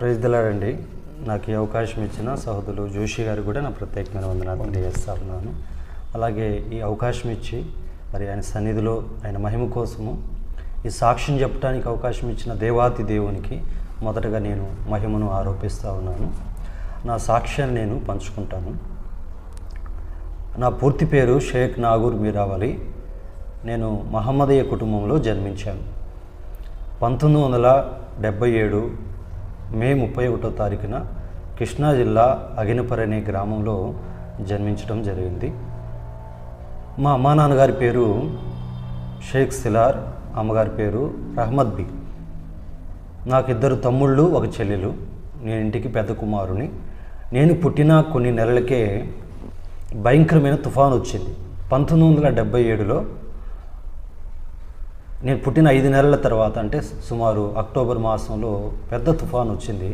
Praise the lord అండి. నాకు ఈ అవకాశం ఇచ్చిన సహోదరులు జోషి గారు కూడా నా ప్రత్యేకమైన వందనాలు తెలియజేస్తా ఉన్నాను. అలాగే ఈ అవకాశం ఇచ్చి మరి ఆయన సన్నిధిలో ఆయన మహిమ కోసము ఈ సాక్ష్యం చెప్పడానికి అవకాశం ఇచ్చిన దేవాతి దేవునికి మొదటగా నేను మహిమను ఆరోపిస్తూ ఉన్నాను. నా సాక్ష్యాన్ని నేను పంచుకుంటాను. నా పూర్తి పేరు షేక్ నాగూర్ మీరావలి. నేను మహమ్మదీయ కుటుంబంలో జన్మించాను. 1977 మే 31వ తారీఖున కృష్ణా జిల్లా అగినపర్ అనే గ్రామంలో జన్మించడం జరిగింది. మా అమ్మా నాన్నగారి పేరు షేక్ సిలార్, అమ్మగారి పేరు రహమద్ బి. నాకు 2 తమ్ముళ్ళు, 1 చెల్లెలు. నేను ఇంటికి పెద్ద కుమారుని. నేను పుట్టిన కొన్ని నెలలకే భయంకరమైన తుఫాను వచ్చింది. 1977లో నేను పుట్టిన 5 నెలల తర్వాత, అంటే సుమారు అక్టోబర్ మాసంలో పెద్ద తుఫాను వచ్చింది.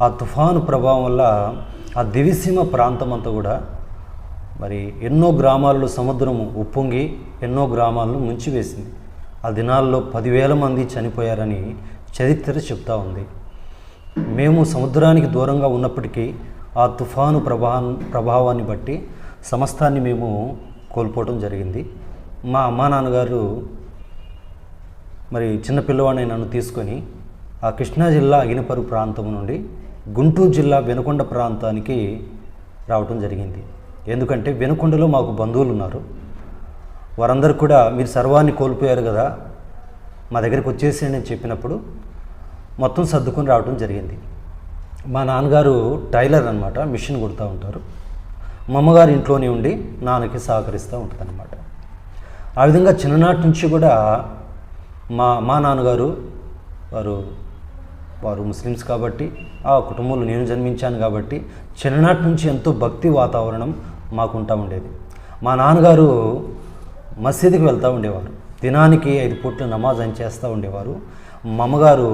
ఆ తుఫాను ప్రభావం వల్ల ఆ దివిసీమ ప్రాంతం అంతా కూడా మరి ఎన్నో గ్రామాల్లో సముద్రము ఉప్పొంగి ఎన్నో గ్రామాలను ముంచివేసింది. ఆ దినాల్లో 10,000 మంది చనిపోయారని చరిత్ర చెప్తా ఉంది. మేము సముద్రానికి దూరంగా ఉన్నప్పటికీ ఆ తుఫాను ప్రభావాన్ని బట్టి సమస్తాన్ని మేము కోల్పోవడం జరిగింది. మా అమ్మా నాన్నగారు మరి చిన్నపిల్లవాడిని నన్ను తీసుకొని ఆ కృష్ణా జిల్లా అగినపరు ప్రాంతం నుండి గుంటూరు జిల్లా వెనుకొండ ప్రాంతానికి రావటం జరిగింది. ఎందుకంటే వెనుకొండలో మాకు బంధువులు ఉన్నారు. వారందరూ కూడా మీరు సర్వాన్ని కోల్పోయారు కదా, మా దగ్గరికి వచ్చేసేయండి అని చెప్పినప్పుడు మొత్తం సర్దుకొని రావడం జరిగింది. మా నాన్నగారు టైలర్ అన్నమాట, మిషన్ కుడుతూ ఉంటారు. మా అమ్మగారు ఇంట్లోనే ఉండి నాన్నకి సహకరిస్తూ ఉంటుంది అన్నమాట. ఆ విధంగా చిన్ననాటి నుంచి కూడా మా నాన్నగారు వారు ముస్లిమ్స్ కాబట్టి, ఆ కుటుంబంలో నేను జన్మించాను కాబట్టి చిన్ననాటి నుంచి ఎంతో భక్తి వాతావరణం మాకుంటూ ఉండేది. మా నాన్నగారు మసీదుకి వెళ్తూ ఉండేవారు. దినానికి 5 పూట్ల నమాజ్ అని చేస్తూ ఉండేవారు. మా అమ్మగారు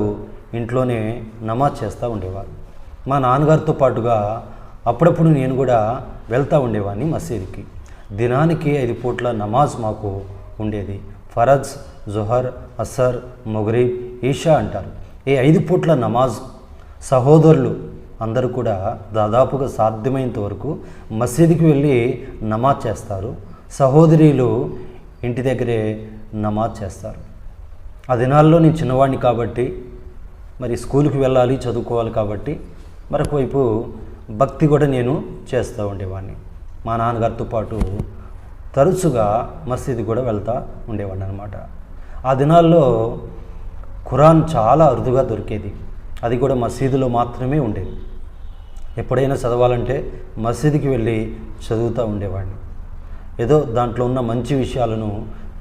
ఇంట్లోనే నమాజ్ చేస్తూ ఉండేవారు. మా నాన్నగారితో పాటుగా అప్పుడప్పుడు నేను కూడా వెళ్తూ ఉండేవాడిని మసీదుకి. దినానికి 5 పూట్ల నమాజ్ మాకు ఉండేది. ఫరజ్, జుహర్, అసర్, మొగరీబ్, ఈషా అంటారు. ఈ 5 పూట్ల నమాజ్ సహోదరులు అందరూ కూడా దాదాపుగా సాధ్యమైనంత వరకు మసీదుకి వెళ్ళి నమాజ్ చేస్తారు. సహోదరీలు ఇంటి దగ్గరే నమాజ్ చేస్తారు. ఆ దినాల్లో నేను చిన్నవాడిని కాబట్టి మరి స్కూల్కి వెళ్ళాలి, చదువుకోవాలి కాబట్టి మరొక వైపు భక్తి కూడా నేను చేస్తూ ఉండేవాడిని. మా నాన్నగారితో పాటు తరచుగా మసీదు కూడా వెళ్తూ ఉండేవాడిని అనమాట. ఆ దినాల్లో ఖురాన్ చాలా అరుదుగా దొరికేది. అది కూడా మసీదులో మాత్రమే ఉండేది. ఎప్పుడైనా చదవాలంటే మసీదుకి వెళ్ళి చదువుతూ ఉండేవాడిని. ఏదో దాంట్లో ఉన్న మంచి విషయాలను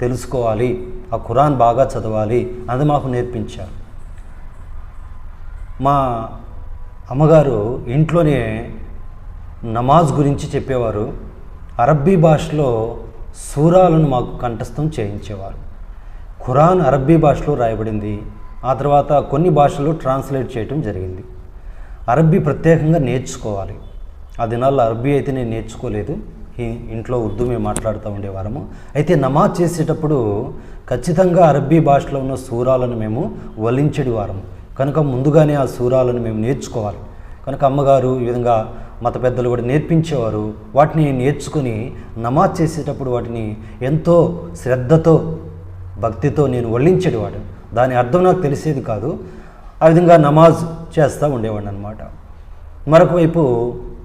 తెలుసుకోవాలి, ఆ ఖురాన్ బాగా చదవాలి అది మాకు నేర్పించారు. మా అమ్మగారు ఇంట్లోనే నమాజ్ గురించి చెప్పేవారు. అరబ్బీ భాషలో సూరాలను మాకు కంఠస్థం చేయించేవారు. ఖురాన్ అరబ్బీ భాషలో రాయబడింది. ఆ తర్వాత కొన్ని భాషలు ట్రాన్స్లేట్ చేయటం జరిగింది. అరబ్బీ ప్రత్యేకంగా నేర్చుకోవాలి. ఆ దినాల్లో అరబ్బీ అయితే నేను నేర్చుకోలేదు. ఇంట్లో ఉర్దూ మేము మాట్లాడుతూ ఉండేవారము. అయితే నమాజ్ చేసేటప్పుడు ఖచ్చితంగా అరబ్బీ భాషలో ఉన్న సూరాలను మేము వల్లించేది వారము. కనుక ముందుగానే ఆ సూరాలను మేము నేర్చుకోవాలి. కనుక అమ్మగారు ఈ విధంగా మత పెద్దలు కూడా నేర్పించేవారు. వాటిని నేర్చుకుని నమాజ్ చేసేటప్పుడు వాటిని ఎంతో శ్రద్ధతో భక్తితో నేను వల్లించేవాడు. దాని అర్థం నాకు తెలిసేది కాదు. ఆ విధంగా నమాజ్ చేస్తూ ఉండేవాడిని అనమాట. మరొక వైపు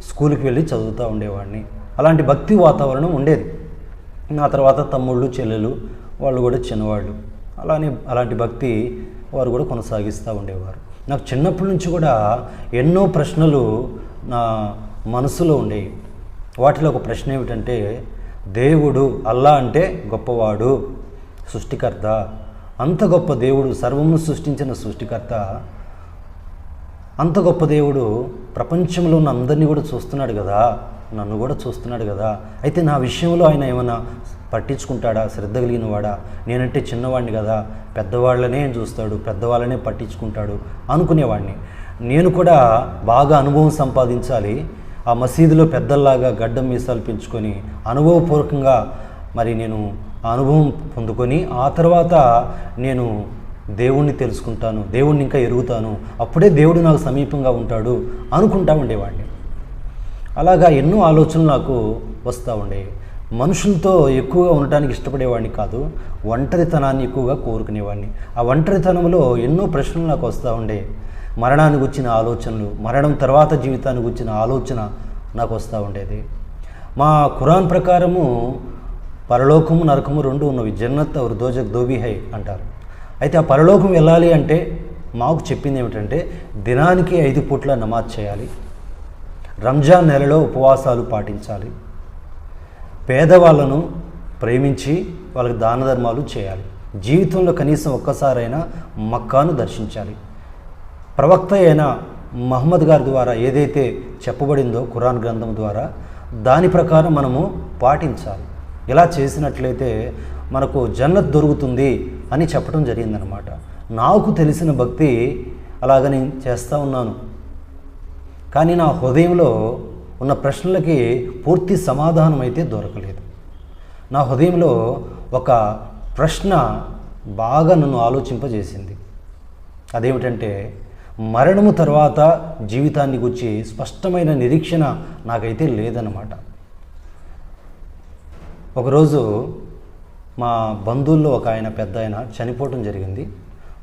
స్కూల్కి వెళ్ళి చదువుతూ ఉండేవాడిని. అలాంటి భక్తి వాతావరణం ఉండేది. నా తర్వాత తమ్ముళ్ళు, చెల్లెలు వాళ్ళు కూడా చిన్నవాళ్ళు. అలాంటి భక్తి వారు కూడా కొనసాగిస్తూ ఉండేవారు. నాకు చిన్నప్పటి నుంచి కూడా ఎన్నో ప్రశ్నలు నా మనసులో ఉండేవి. వాటిలో ఒక ప్రశ్న ఏమిటంటే, దేవుడు అల్లా అంటే గొప్పవాడు, సృష్టికర్త, అంత గొప్ప దేవుడు, సర్వము సృష్టించిన సృష్టికర్త, అంత గొప్ప దేవుడు ప్రపంచంలో ఉన్న అందరినీ కూడా చూస్తున్నాడు కదా, నన్ను కూడా చూస్తున్నాడు కదా, అయితే నా విషయంలో ఆయన ఏమైనా పట్టించుకుంటాడా, శ్రద్ధ కలిగిన వాడా? నేనంటే చిన్నవాడిని కదా, పెద్దవాళ్ళనే చూస్తాడు, పెద్దవాళ్ళనే పట్టించుకుంటాడు అనుకునేవాడిని. నేను కూడా బాగా అనుభవం సంపాదించాలి, ఆ మసీదులో పెద్దల్లాగా గడ్డం మీసాలు పెంచుకొని అనుభవపూర్వకంగా మరి నేను అనుభవం పొందుకొని ఆ తర్వాత నేను దేవుణ్ణి తెలుసుకుంటాను, దేవుణ్ణి ఇంకా ఎరుగుతాను, అప్పుడే దేవుడు నాకు సమీపంగా ఉంటాడు అనుకుంటా ఉండేవాడిని. అలాగా ఎన్నో ఆలోచనలు నాకు వస్తూ ఉండేవి. మనుషులతో ఎక్కువగా ఉండటానికి ఇష్టపడేవాడిని కాదు, ఒంటరితనాన్ని ఎక్కువగా కోరుకునేవాడిని. ఆ ఒంటరితనంలో ఎన్నో ప్రశ్నలు నాకు వస్తూ ఉండే. మరణానికి వచ్చిన ఆలోచనలు, మరణం తర్వాత జీవితానికి వచ్చిన ఆలోచన నాకు వస్తూ ఉండేది. మా ఖురాన్ ప్రకారము పరలోకము నరకము రెండు ఉన్నవి, జన్నత్ और దోజక్ దోబీ హై అంటారు. అయితే ఆ పరలోకం వెళ్ళాలి అంటే మాకు చెప్పింది ఏమిటంటే దినానికి 5 పూట్ల నమాజ్ చేయాలి, రంజాన్ నెలలో ఉపవాసాలు పాటించాలి, పేదవాళ్ళను ప్రేమించి వాళ్ళకి దాన ధర్మాలు చేయాలి, జీవితంలో కనీసం ఒక్కసారైనా మక్కాను దర్శించాలి. ప్రవక్త అయిన మహమ్మద్ గారి ద్వారా ఏదైతే చెప్పబడిందో ఖురాన్ గ్రంథం ద్వారా దాని ప్రకారం మనము పాటించాలి. ఇలా చేసినట్లయితే మనకు జన్నత్ దొరుకుతుంది అని చెప్పడం జరిగిందనమాట. నాకు తెలిసిన భక్తి అలాగ నేను చేస్తూ ఉన్నాను. కానీ నా హృదయంలో ఉన్న ప్రశ్నలకి పూర్తి సమాధానం అయితే దొరకలేదు. నా హృదయంలో ఒక ప్రశ్న బాగా నన్ను ఆలోచింపజేసింది. అదేమిటంటే మరణము తర్వాత జీవితాన్ని గురించి స్పష్టమైన నిరీక్షణ నాకైతే లేదన్నమాట. ఒకరోజు మా బంధువుల్లో ఒక ఆయన పెద్ద ఆయన చనిపోవటం జరిగింది.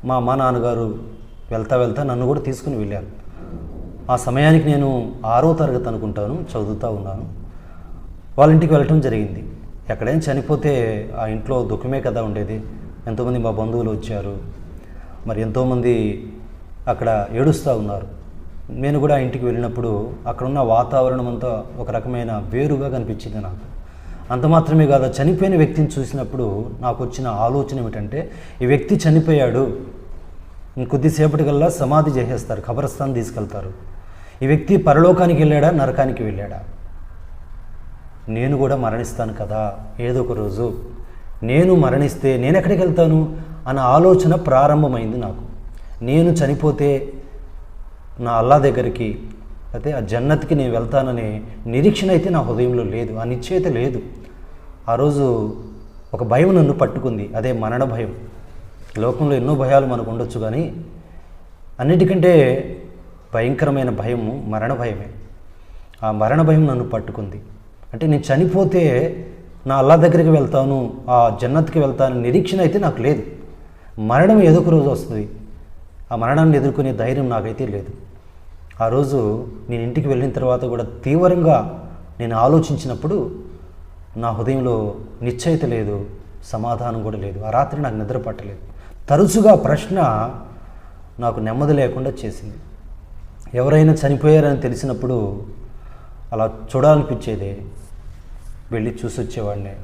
మా అమ్మ నాన్నగారు వెళ్తా నన్ను కూడా తీసుకుని వెళ్ళారు. ఆ సమయానికి నేను 6వ తరగతి అనుకుంటాను చదువుతూ ఉన్నాను. వాళ్ళ ఇంటికి వెళ్ళటం జరిగింది. ఎక్కడైనా చనిపోతే ఆ ఇంట్లో దుఃఖమే కదా ఉండేది. ఎంతోమంది మా బంధువులు వచ్చారు, మరి ఎంతోమంది అక్కడ ఏడుస్తూ ఉన్నారు. నేను కూడా ఆ ఇంటికి వెళ్ళినప్పుడు అక్కడున్న వాతావరణం అంతా ఒక రకమైన వేరుగా కనిపించింది నాకు. అంత మాత్రమే కాదు, చనిపోయిన వ్యక్తిని చూసినప్పుడు నాకు వచ్చిన ఆలోచన ఏమిటంటే ఈ వ్యక్తి చనిపోయాడు, ఇంకొద్దిసేపటికల్లా సమాధి చేసేస్తారు, ఖబరస్థాన్ తీసుకెళ్తారు. ఈ వ్యక్తి పరలోకానికి వెళ్ళాడా, నరకానికి వెళ్ళాడా? నేను కూడా మరణిస్తాను కదా ఏదో ఒక రోజు, నేను మరణిస్తే నేను ఎక్కడికి వెళ్తాను అన్న ఆలోచన ప్రారంభమైంది నాకు. నేను చనిపోతే నా అల్లా దగ్గరికి అయితే ఆ జన్నత్కి నేను వెళ్తాననే నిరీక్షణ అయితే నా హృదయంలో లేదు, ఆ నిశ్చయిత లేదు. ఆ రోజు ఒక భయం నన్ను పట్టుకుంది, అదే మరణ భయం. లోకంలో ఎన్నో భయాలు మనకు ఉండొచ్చు, కానీ అన్నిటికంటే భయంకరమైన భయము మరణ భయమే. ఆ మరణ భయం నన్ను పట్టుకుంది. అంటే నేను చనిపోతే నా అల్లా దగ్గరికి వెళ్తాను, ఆ జన్నత్కి వెళ్తాను నిరీక్షణ అయితే నాకు లేదు. మరణం ఏదో ఒక రోజు వస్తుంది, ఆ మరణాన్ని ఎదుర్కొనే ధైర్యం నాకైతే లేదు. ఆ రోజు నేను ఇంటికి వెళ్ళిన తర్వాత కూడా తీవ్రంగా నేను ఆలోచించినప్పుడు నా హృదయంలో నిశ్చయిత లేదు, సమాధానం కూడా లేదు. ఆ రాత్రి నాకు నిద్ర పట్టలేదు. తరచుగా ప్రశ్న నాకు నెమ్మది లేకుండా చేసింది. ఎవరైనా చనిపోయారని తెలిసినప్పుడు అలా చూడాలనిపించేదే, వెళ్ళి చూసి వచ్చేవాడిని.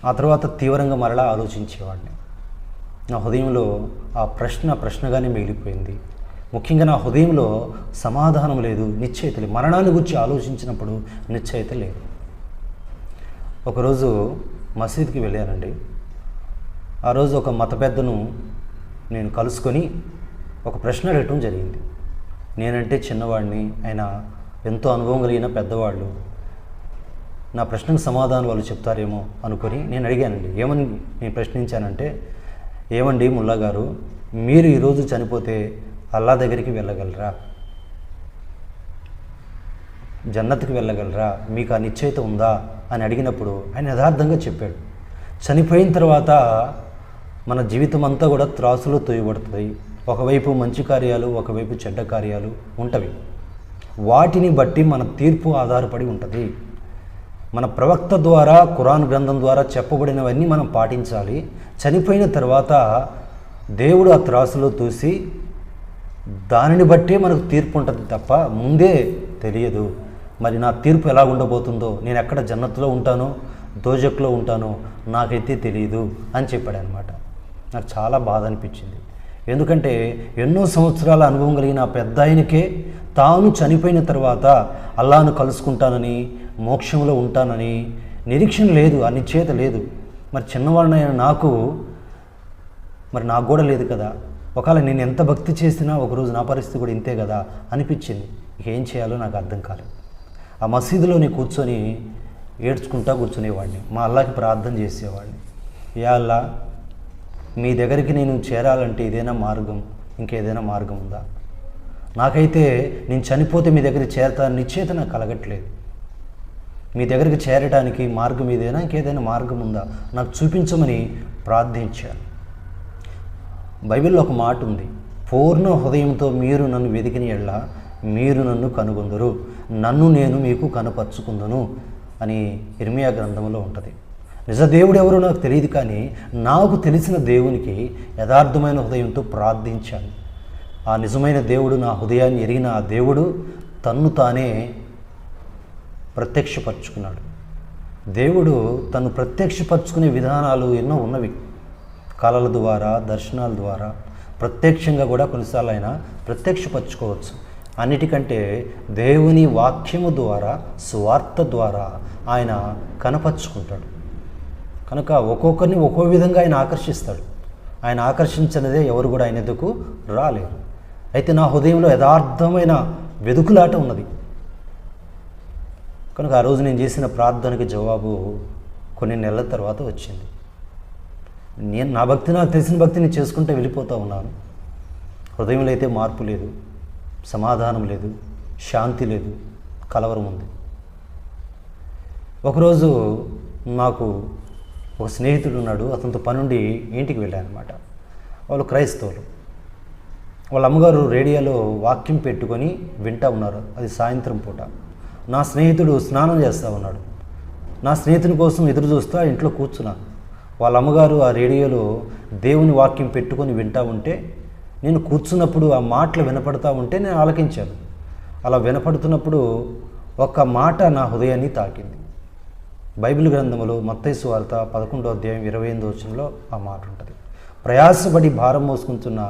ఆ తర్వాత తీవ్రంగా మరలా ఆలోచించేవాడిని. నా హృదయంలో ఆ ప్రశ్నగానే మిగిలిపోయింది. ముఖ్యంగా నా హృదయంలో సమాధానం లేదు, నిశ్చయిత లేదు. మరణాన్ని గురించి ఆలోచించినప్పుడు నిశ్చయిత లేదు. ఒకరోజు మసీద్కి వెళ్ళానండి. ఆ రోజు ఒక మత పెద్దను నేను కలుసుకొని ఒక ప్రశ్న అడగటం జరిగింది. నేనంటే చిన్నవాడిని, ఆయన ఎంతో అనుభవం కలిగిన పెద్దవాళ్ళు, నా ప్రశ్నకు సమాధానం వాళ్ళు చెప్తారేమో అనుకొని నేను అడిగానండి. ఏమని నేను ప్రశ్నించానంటే, ఏమండి ముల్లా గారు, మీరు ఈరోజు చనిపోతే అల్లా దగ్గరికి వెళ్ళగలరా, జన్నత్కి వెళ్ళగలరా, మీకు ఆ నిశ్చయిత ఉందా అని అడిగినప్పుడు ఆయన యథార్థంగా చెప్పాడు, చనిపోయిన తర్వాత మన జీవితం అంతా కూడా త్రాసులో తోయబడుతుంది. ఒకవైపు మంచి కార్యాలు, ఒకవైపు చెడ్డ కార్యాలు ఉంటవి. వాటిని బట్టి మన తీర్పు ఆధారపడి ఉంటుంది. మన ప్రవక్త ద్వారా, ఖురాన్ గ్రంథం ద్వారా చెప్పబడినవన్నీ మనం పాటించాలి. చనిపోయిన తర్వాత దేవుడు ఆ త్రాసులో తూసి దానిని బట్టే మనకు తీర్పు ఉంటుంది తప్ప ముందే తెలియదు. మరి నా తీర్పు ఎలా ఉండబోతుందో, నేను ఎక్కడ జన్నత్తులో ఉంటానో దోజక్లో ఉంటానో నాకైతే తెలియదు అని చెప్పాడు అనమాట. నాకు చాలా బాధ అనిపించింది. ఎందుకంటే ఎన్నో సంవత్సరాల అనుభవం కలిగిన ఆ పెద్ద ఆయనకే తాను చనిపోయిన తర్వాత అల్లాను కలుసుకుంటానని, మోక్షంలో ఉంటానని నిరీక్షణ లేదు, ఆ నిశ్చయిత లేదు. మరి చిన్నవాడినైనా నాకు కూడా లేదు కదా. ఒకవేళ నేను ఎంత భక్తి చేసినా ఒకరోజు నా పరిస్థితి కూడా ఇంతే కదా అనిపించింది. ఏం చేయాలో నాకు అర్థం కాలేదు. ఆ మసీదులోనే కూర్చొని ఏడ్చుకుంటా కూర్చునేవాడిని. మా అల్లాకి ప్రార్థన చేసేవాడిని. యా అల్లా, మీ దగ్గరికి నేను చేరాలంటే ఇదేనా మార్గం, ఇంకేదైనా మార్గం ఉందా? నాకైతే నేను చనిపోతే మీ దగ్గరికి చేరతాను నిశ్చయిత నాకు కలగట్లేదు. మీ దగ్గరికి చేరడానికి మార్గం ఏదైనా, ఇంకేదైనా మార్గం ఉందా నాకు చూపించమని ప్రార్థించాను. బైబిల్లో ఒక మాట ఉంది, పూర్ణ హృదయంతో మీరు నన్ను వెదికిన యెడల మీరు నన్ను కనుగొందురు, నన్ను నేను మీకు కనపరుచుకుందును అని ఇర్మియా గ్రంథంలో ఉంటుంది. నిజ దేవుడు ఎవరో నాకు తెలియదు, కానీ నాకు తెలిసిన దేవునికి యథార్థమైన హృదయంతో ప్రార్థించాను. ఆ నిజమైన దేవుడు, నా హృదయాన్ని ఎరిగిన ఆ దేవుడు తన్ను తానే ప్రత్యక్షపరుచుకున్నాడు. దేవుడు తను ప్రత్యక్షపరుచుకునే విధానాలు ఎన్నో ఉన్నవి. కళల ద్వారా, దర్శనాల ద్వారా, ప్రత్యక్షంగా కూడా కొన్నిసార్లు ఆయన ప్రత్యక్షపరచుకోవచ్చు. అన్నిటికంటే దేవుని వాక్యము ద్వారా, స్వార్థ ద్వారా ఆయన కనపరుచుకుంటాడు. కనుక ఒక్కొక్కరిని ఒక్కో విధంగా ఆయన ఆకర్షిస్తాడు. ఆయన ఆకర్షించినదే ఎవరు కూడా ఆయన ఎదుకు రాలేరు. అయితే నా హృదయంలో యథార్థమైన వెదుకులాట ఉన్నది. కనుక ఆ రోజు నేను చేసిన ప్రార్థనకి జవాబు కొన్ని నెలల తర్వాత వచ్చింది. నేను నా భక్తి, నాకు తెలిసిన భక్తిని చేసుకుంటూ వెళ్ళిపోతూ ఉన్నాను. హృదయంలో అయితే మార్పు లేదు, సమాధానం లేదు, శాంతి లేదు, కలవరం ఉంది. ఒకరోజు నాకు ఒక స్నేహితుడు ఉన్నాడు, అతనితో పనుండి ఇంటికి వెళ్ళానమాట. వాళ్ళు క్రైస్తవులు. వాళ్ళ అమ్మగారు రేడియోలో వాక్యం పెట్టుకొని వింటూ ఉన్నారు. అది సాయంత్రం పూట. నా స్నేహితుడు స్నానం చేస్తూ ఉన్నాడు. నా స్నేహితుని కోసం ఎదురు చూస్తూ ఇంట్లో కూర్చున్నాను. వాళ్ళ అమ్మగారు ఆ రేడియోలో దేవుని వాక్యం పెట్టుకొని వింటూ ఉంటే, నేను కూర్చున్నప్పుడు ఆ మాటలు వినపడతా ఉంటే నేను ఆలకించాను. అలా వినపడుతున్నప్పుడు ఒక మాట నా హృదయాన్ని తాకింది. బైబిల్ గ్రంథంలో మత్తయి సువార్త 11వ అధ్యాయం 28వ వచనంలో ఆ మాట ఉంటుంది. ప్రయాసపడి భారం మోసుకుంటున్న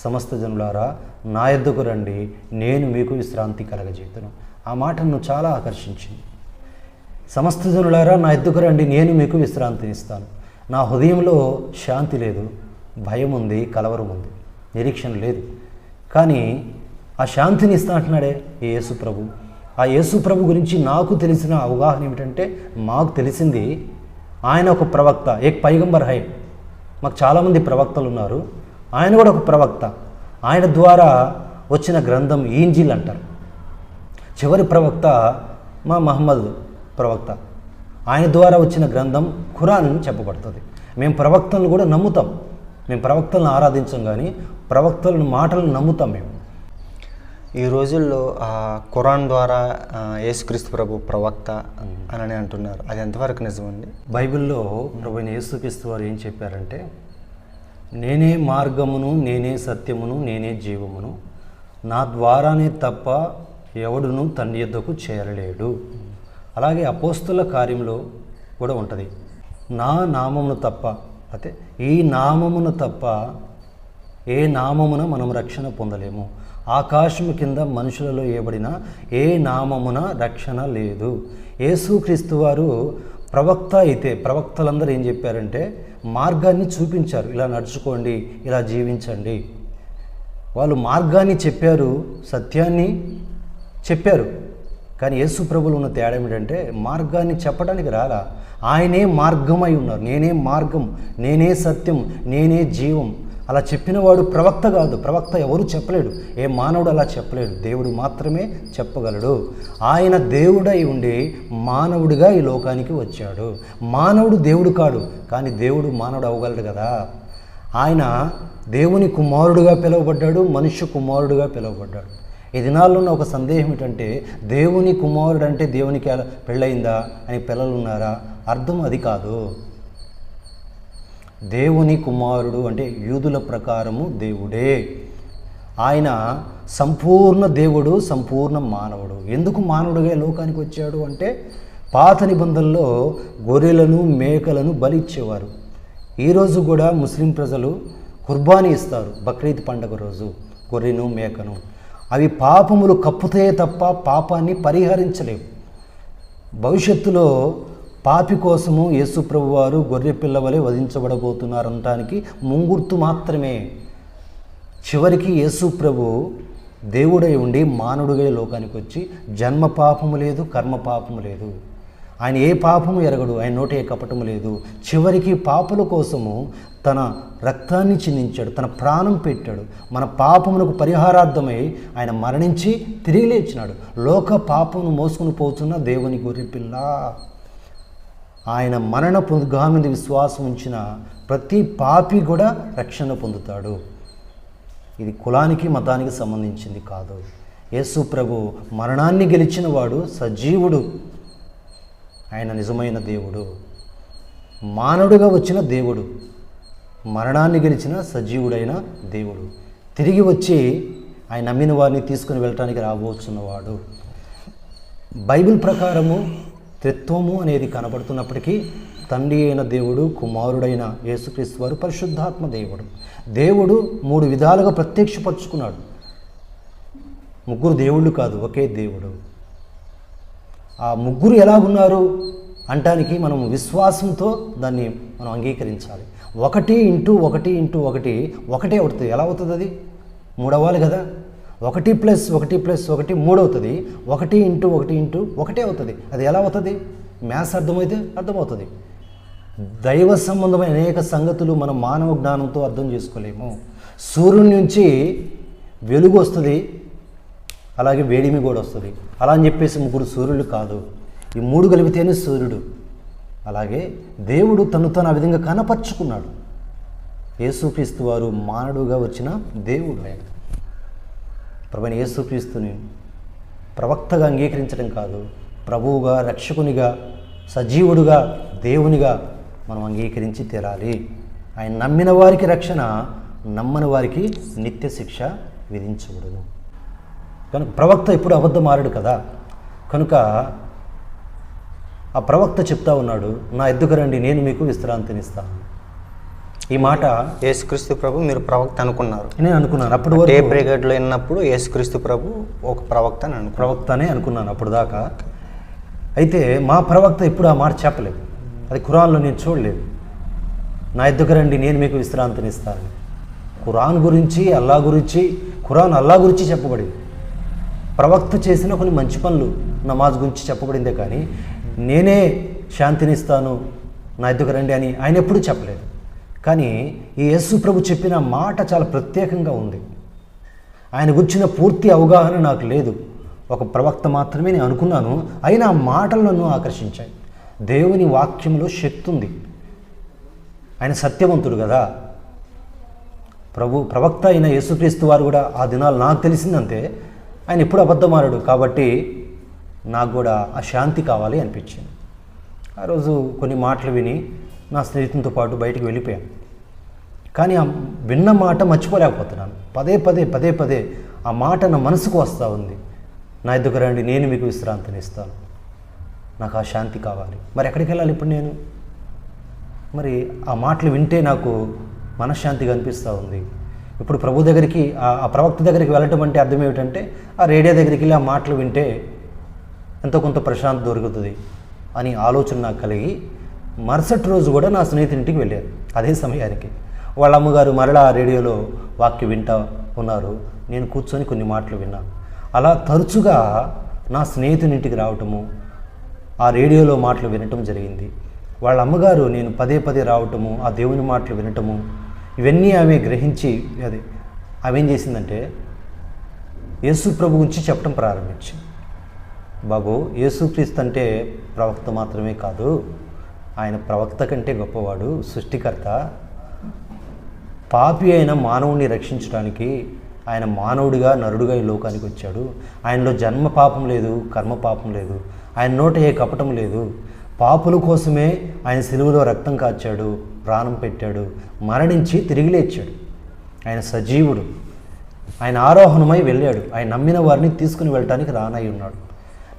సమస్త జనులారా నా యొద్దకు రండి, నేను మీకు విశ్రాంతి కలగజేతును. ఆ మాట నన్ను చాలా ఆకర్షించింది. సమస్త జనులారా నా యొద్దకు రండి, నేను మీకు విశ్రాంతిని ఇస్తాను. నా హృదయంలో శాంతి లేదు, భయం ఉంది, కలవరం ఉంది, నిరీక్షణ లేదు. కానీ ఆ శాంతిని ఇస్తా అంటున్నాడే యేసు ప్రభు. ఆ యేసు ప్రభు గురించి నాకు తెలిసిన అవగాహన ఏమిటంటే, మాకు తెలిసింది ఆయన ఒక ప్రవక్త, ఏక్ పైగంబర్ హై. మాకు చాలామంది ప్రవక్తలు ఉన్నారు, ఆయన కూడా ఒక ప్రవక్త. ఆయన ద్వారా వచ్చిన గ్రంథం ఇంజీల్ అంటారు. చివరి ప్రవక్త మా మహమ్మద్ ప్రవక్త. ఆయన ద్వారా వచ్చిన గ్రంథం ఖురాన్ అని చెప్పబడుతుంది. మేము ప్రవక్తలను కూడా నమ్ముతాం. మేము ప్రవక్తలను ఆరాధించం, కానీ ప్రవక్తలను మాటలను నమ్ముతాం మేము. ఈ రోజుల్లో ఖురాన్ ద్వారా యేసుక్రీస్తు ప్రభు ప్రవక్త అని అంటున్నారు. అది ఎంతవరకు నిజమండి? బైబిల్లో ప్రభు యేసుక్రీస్తు వారు ఏం చెప్పారంటే, నేనే మార్గమును, నేనే సత్యమును, నేనే జీవమును, నా ద్వారానే తప్ప ఎవడును తండ్రి యొద్దకు చేరలేడు. అలాగే అపోస్తుల కార్యంలో కూడా ఉంటుంది, నా నామమును తప్ప, అయితే ఈ నామమును తప్ప ఏ నామమున మనం రక్షణ పొందలేము. ఆకాశము కింద మనుషులలో ఏబడిన ఏ నామమున రక్షణ లేదు. యేసుక్రీస్తు వారు ప్రవక్త అయితే, ప్రవక్తలందరూ ఏం చెప్పారంటే మార్గాన్ని చూపించారు. ఇలా నడుచుకోండి, ఇలా జీవించండి. వాళ్ళు మార్గాన్ని చెప్పారు, సత్యాన్ని చెప్పారు. కానీ యేసు ప్రభువులో ఉన్న తేడా ఏమిటంటే, మార్గాన్ని చెప్పడానికి రాలా, ఆయనే మార్గమై ఉన్నారు. నేనే మార్గం, నేనే సత్యం, నేనే జీవం. అలా చెప్పినవాడు ప్రవక్త కాదు. ప్రవక్త ఎవరు చెప్పలేడు, ఏ మానవుడు అలా చెప్పలేడు, దేవుడు మాత్రమే చెప్పగలడు. ఆయన దేవుడై ఉండి మానవుడిగా ఈ లోకానికి వచ్చాడు. మానవుడు దేవుడు కాడు, కానీ దేవుడు మానవుడు అవ్వగలడు కదా. ఆయన దేవుని కుమారుడుగా పిలువబడ్డాడు, మనుష్య కుమారుడుగా పిలువబడ్డాడు. ఈ దినాల్లో ఉన్న ఒక సందేహం ఏంటంటే, దేవుని కుమారుడు అంటే దేవునికి పెళ్ళయిందా అని పిల్లలు ఉన్నారా? అర్థం అది కాదు. దేవుని కుమారుడు అంటే యూదుల ప్రకారము దేవుడే. ఆయన సంపూర్ణ దేవుడు, సంపూర్ణ మానవుడు. ఎందుకు మానవుడిగా లోకానికి వచ్చాడు అంటే, పాత నిబంధనలో గొర్రెలను, మేకలను బలి ఇచ్చేవారు. ఈరోజు కూడా ముస్లిం ప్రజలు కుర్బానీ ఇస్తారు బక్రీద్ పండుగ రోజు, గొర్రెను, మేకను. అవి పాపములు కప్పుతే తప్ప పాపాన్ని పరిహరించలేవు. భవిష్యత్తులో పాపి కోసము యేసు ప్రభు వారు గొర్రె పిల్లవలే వధించబడబోతున్నారనటానికి ముంగుర్తు మాత్రమే. చివరికి యేసు ప్రభు దేవుడై ఉండి మానవుడిగా లోకానికి వచ్చి జన్మ పాపము లేదు, కర్మ పాపము లేదు. ఆయన ఏ పాపము ఎరగడు, ఆయన నోట ఏ కపటము లేదు. చివరికి పాపుల కోసము తన రక్తాన్ని చిందించాడు, తన ప్రాణం పెట్టాడు. మన పాపమునకు పరిహారార్థమై ఆయన మరణించి తిరిగి లేచినాడు. లోక పాపమును మోసుకుని పోతున్న దేవుని గొర్రెపిల్ల. ఆయన మరణ పునరుద్ధానం మీద విశ్వాసం ఉంచిన ప్రతి పాపి కూడా రక్షణ పొందుతాడు. ఇది కులానికి మతానికి సంబంధించింది కాదు. యేసు ప్రభు మరణాన్ని గెలిచిన వాడు సజీవుడు. ఆయన నిజమైన దేవుడు, మానవుడిగా వచ్చిన దేవుడు, మరణాన్ని గెలిచిన సజీవుడైన దేవుడు. తిరిగి వచ్చి ఆయన నమ్మిన వారిని తీసుకుని వెళ్ళటానికి రాబోతున్నవాడు. బైబిల్ ప్రకారము త్రిత్వము అనేది కనబడుతున్నప్పటికీ తండ్రి అయిన దేవుడు, కుమారుడైన యేసుక్రీస్తు వారు పరిశుద్ధాత్మ దేవుడు. దేవుడు 3 విధాలుగా ప్రత్యక్షపరుచుకున్నాడు. ముగ్గురు దేవుళ్ళు కాదు, ఒకే దేవుడు. ఆ ముగ్గురు ఎలాగున్నారు అంటానికి మనం విశ్వాసంతో దాన్ని మనం అంగీకరించాలి. 1 ఇంటూ 1 ఇంటూ 1 ఒకటే అవుతుంది. ఎలా అవుతుంది? అది 3 అవ్వాలి కదా. 1 + 1 + 1 3 అవుతుంది. 1 ఇంటూ 1 ఇంటూ 1 అవుతుంది. అది ఎలా అవుతుంది? మ్యాథ్స్ అర్థమైతే అర్థమవుతుంది. దైవ సంబంధమైన అనేక సంగతులు మనం మానవ జ్ఞానంతో అర్థం చేసుకోలేము. సూర్యుడి నుంచి వెలుగు వస్తుంది, అలాగే వేడిమి కూడా వస్తుంది. అలా అని చెప్పేసి 3 సూర్యులు కాదు, ఈ 3 కలిపితేనే సూర్యుడు. అలాగే దేవుడు తను ఆ విధంగా కనపరుచుకున్నాడు. యేసుక్రీస్తు వారు మానవుడుగా వచ్చిన దేవుడు. ఆయన ప్రభువైన యేసుక్రీస్తుని ప్రవక్తగా అంగీకరించడం కాదు, ప్రభువుగా, రక్షకునిగా, సజీవుడుగా, దేవునిగా మనం అంగీకరించి తీరాలి. ఆయన నమ్మిన వారికి రక్షణ, నమ్మని వారికి నిత్య శిక్ష విధించకూడదు. కనుక ప్రవక్త ఎప్పుడు అబద్ధం ఆడాడు కదా. కనుక ఆ ప్రవక్త చెప్తా ఉన్నాడు, నా ఎద్దుకు రండి, నేను మీకు విశ్రాంతినిస్తాను. ఈ మాట యేసుక్రీస్తు ప్రభు మీరు ప్రవక్త అనుకున్నారు. నేను అనుకున్నాను అప్పుడు టేప్ రికార్డులో విన్నప్పుడు యేసుక్రీస్తు ప్రభు ఒక ప్రవక్త అని ప్రవక్తనే అనుకున్నాను అప్పుడు దాకా. అయితే మా ప్రవక్త ఎప్పుడు ఆ మాట చెప్పలేదు. అది ఖురాన్లో నేను చూడలేదు. నా ఎద్దుకు రండి, నేను మీకు విశ్రాంతినిస్తాను. ఖురాన్ గురించి, అల్లా గురించి, ఖురాన్ అల్లా గురించి చెప్పబడింది. ప్రవక్త చేసిన కొన్ని మంచి పనులు నమాజ్ గురించి చెప్పబడిందే కానీ నేనే శాంతినిస్తాను, నా ఎద్దుకు రండి అని ఆయన ఎప్పుడూ చెప్పలేదు. కానీ ఈ యేసు ప్రభు చెప్పిన మాట చాలా ప్రత్యేకంగా ఉంది. ఆయన గురించిన పూర్తి అవగాహన నాకు లేదు. ఒక ప్రవక్త మాత్రమే నేను అనుకున్నాను. అయినా ఆ మాటలు నన్ను ఆకర్షించాయి. దేవుని వాక్యంలో శక్తి ఉంది. ఆయన సత్యవంతుడు కదా. ప్రవక్త అయిన యేసుక్రీస్తు వారు కూడా ఆ దినాలు నాకు తెలిసిందంతే ఆయన ఎప్పుడు అబద్ధమారాడు. కాబట్టి నాకు కూడా ఆ శాంతి కావాలి అనిపించింది. ఆ రోజు కొన్ని మాటలు విని నా స్నేహితునితో పాటు బయటికి వెళ్ళిపోయాను. కానీ ఆ విన్న మాట మర్చిపోలేకపోతున్నాను. పదే పదే ఆ మాట నా మనసుకు వస్తూ ఉంది. నా ఎద్దుకు రండి, నేను మీకు విశ్రాంతిని ఇస్తాను. నాకు ఆ శాంతి కావాలి. మరి ఎక్కడికి వెళ్ళాలి ఇప్పుడు నేను? మరి ఆ మాటలు వింటే నాకు మనశ్శాంతిగా అనిపిస్తూ ఉంది. ఇప్పుడు ప్రభు దగ్గరికి, ఆ ప్రవక్త దగ్గరికి వెళ్ళటం అంటే అర్థం ఏమిటంటే ఆ రేడియో దగ్గరికి వెళ్ళి ఆ మాటలు వింటే ఎంతో కొంత ప్రశాంతత దొరుకుతుంది అని ఆలోచన నాకు కలిగి మరుసటి రోజు కూడా నా స్నేహితుడింటికి వెళ్ళారు. అదే సమయానికి వాళ్ళ అమ్మగారు మరలా ఆ రేడియోలో వాక్యం వింటా ఉన్నారు. నేను కూర్చొని కొన్ని మాటలు విన్నాను. అలా తరచుగా నా స్నేహితునింటికి రావటము, ఆ రేడియోలో మాటలు వినటం జరిగింది. వాళ్ళ అమ్మగారు నేను పదే రావటము, ఆ దేవుని మాటలు వినటము, ఇవన్నీ ఆమె గ్రహించి ఆమె ఏం చేసిందంటే యేసు ప్రభు గురించి చెప్పడం ప్రారంభించింది. బాబు, యేసుక్రీస్తు అంటే ప్రవక్త మాత్రమే కాదు, ఆయన ప్రవక్త కంటే గొప్పవాడు, సృష్టికర్త. పాపి అయిన మానవుడిని రక్షించడానికి ఆయన మానవుడిగా, నరుడుగా ఈ లోకానికి వచ్చాడు. ఆయనలో జన్మ పాపం లేదు, కర్మ పాపం లేదు, ఆయన నోట ఏ కపటం లేదు. పాపుల కోసమే ఆయన సిలువలో రక్తం కార్చాడు, ప్రాణం పెట్టాడు, మరణించి తిరిగి లేచాడు. ఆయన సజీవుడు. ఆయన ఆరోహణమై వెళ్ళాడు. ఆయన నమ్మిన వారిని తీసుకుని వెళ్ళటానికి రానై ఉన్నాడు.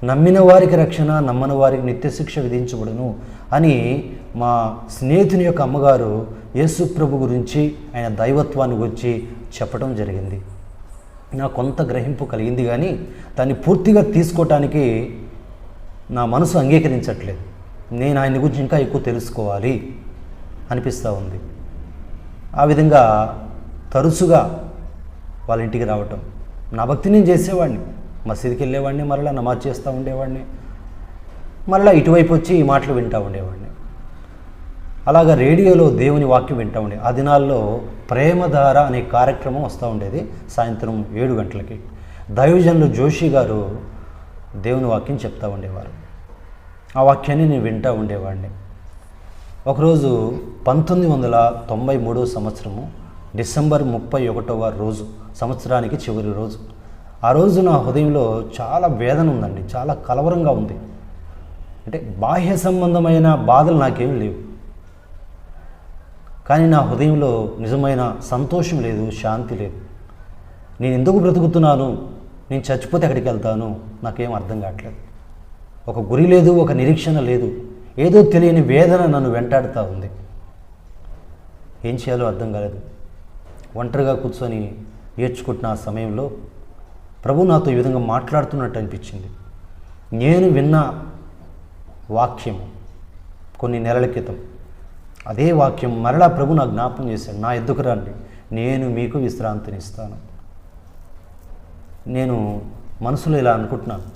నమ్మిన వారికి రక్షణ, నమ్మని వారికి నిత్యశిక్ష విధించబడును అని మా స్నేహితుని యొక్క అమ్మగారు యేసు ప్రభు గురించి, ఆయన దైవత్వాన్ని గురించి చెప్పడం జరిగింది. నాకు కొంత గ్రహింపు కలిగింది, కానీ దాన్ని పూర్తిగా తీసుకోవటానికి నా మనసు అంగీకరించట్లేదు. నేను ఆయన గురించి ఇంకా ఎక్కువ తెలుసుకోవాలి అనిపిస్తూ ఉంది. ఆ విధంగా తరచుగా వాళ్ళ ఇంటికి రావటం, నా భక్తి నేను చేసేవాడిని, మసీదుకి వెళ్ళేవాడిని, మరలా నమాజ్ చేస్తూ ఉండేవాడిని, మరలా ఇటువైపు వచ్చి ఈ మాటలు వింటూ ఉండేవాడిని. అలాగా రేడియోలో దేవుని వాక్యం వింటూ ఉండే ఆ దినాల్లో ప్రేమధార అనే కార్యక్రమం వస్తూ ఉండేది సాయంత్రం 7 గంటలకి. దైవజనులు జోషి గారు దేవుని వాక్యం చెప్తూ ఉండేవారు. ఆ వాక్యాన్ని నేను వింటూ ఉండేవాడిని. ఒకరోజు 1993 సంవత్సరము డిసెంబర్ 31వ రోజు, సంవత్సరానికి చివరి రోజు. ఆ రోజు నా హృదయంలో చాలా వేదన ఉందండి, చాలా కలవరంగా ఉంది. అంటే బాహ్య సంబంధమైన బాధలు నాకేం లేవు, కానీ నా హృదయంలో నిజమైన సంతోషం లేదు, శాంతి లేదు. నేను ఎందుకు బ్రతుకుతున్నాను, నేను చచ్చిపోతే ఎక్కడికి వెళ్తాను, నాకేం అర్థం కావట్లేదు. ఒక గురి లేదు, ఒక నిరీక్షణ లేదు, ఏదో తెలియని వేదన నన్ను వెంటాడుతూ ఉంది. ఏం చేయాలో అర్థం కాలేదు. ఒంటరిగా కూర్చొని ఏడ్చుకుంటున్న ఆ సమయంలో ప్రభు నాతో ఈ విధంగా మాట్లాడుతున్నట్టు అనిపించింది. నేను విన్న వాక్యము కొన్ని నెలల క్రితం, అదే వాక్యం మరలా ప్రభు నాకు జ్ఞాపకం చేశాడు. నా ఎద్దుకు రండి, నేను మీకు విశ్రాంతినిస్తాను. నేను మనసులో ఇలా అనుకుంటున్నాను,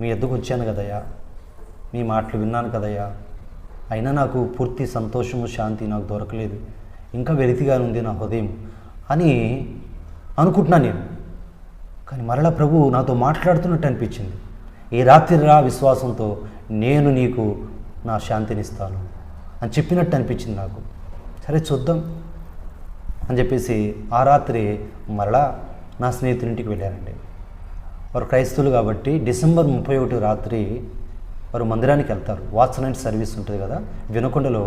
మీ ఎద్దుకు వచ్చాను కదయ్యా, మీ మాటలు విన్నాను కదయ్యా, అయినా నాకు పూర్తి సంతోషము శాంతి నాకు దొరకలేదు, ఇంకా వెలితిగా ఉంది నా హృదయం అని అనుకుంటున్నాను నేను. కానీ మరలా ప్రభు నాతో మాట్లాడుతున్నట్టు అనిపించింది. ఈ రాత్రి రా విశ్వాసంతో నేను నీకు నా శాంతినిస్తాను అని చెప్పినట్టు అనిపించింది నాకు. సరే చూద్దాం అని చెప్పేసి ఆ రాత్రి మరలా నా స్నేహితునింటికి వెళ్ళారండి. వారు క్రైస్తవులు కాబట్టి డిసెంబర్ 31 రాత్రి వారు మందిరానికి వెళ్తారు. వాచ్ నైట్ సర్వీస్ ఉంటుంది కదా, వినుకొండలో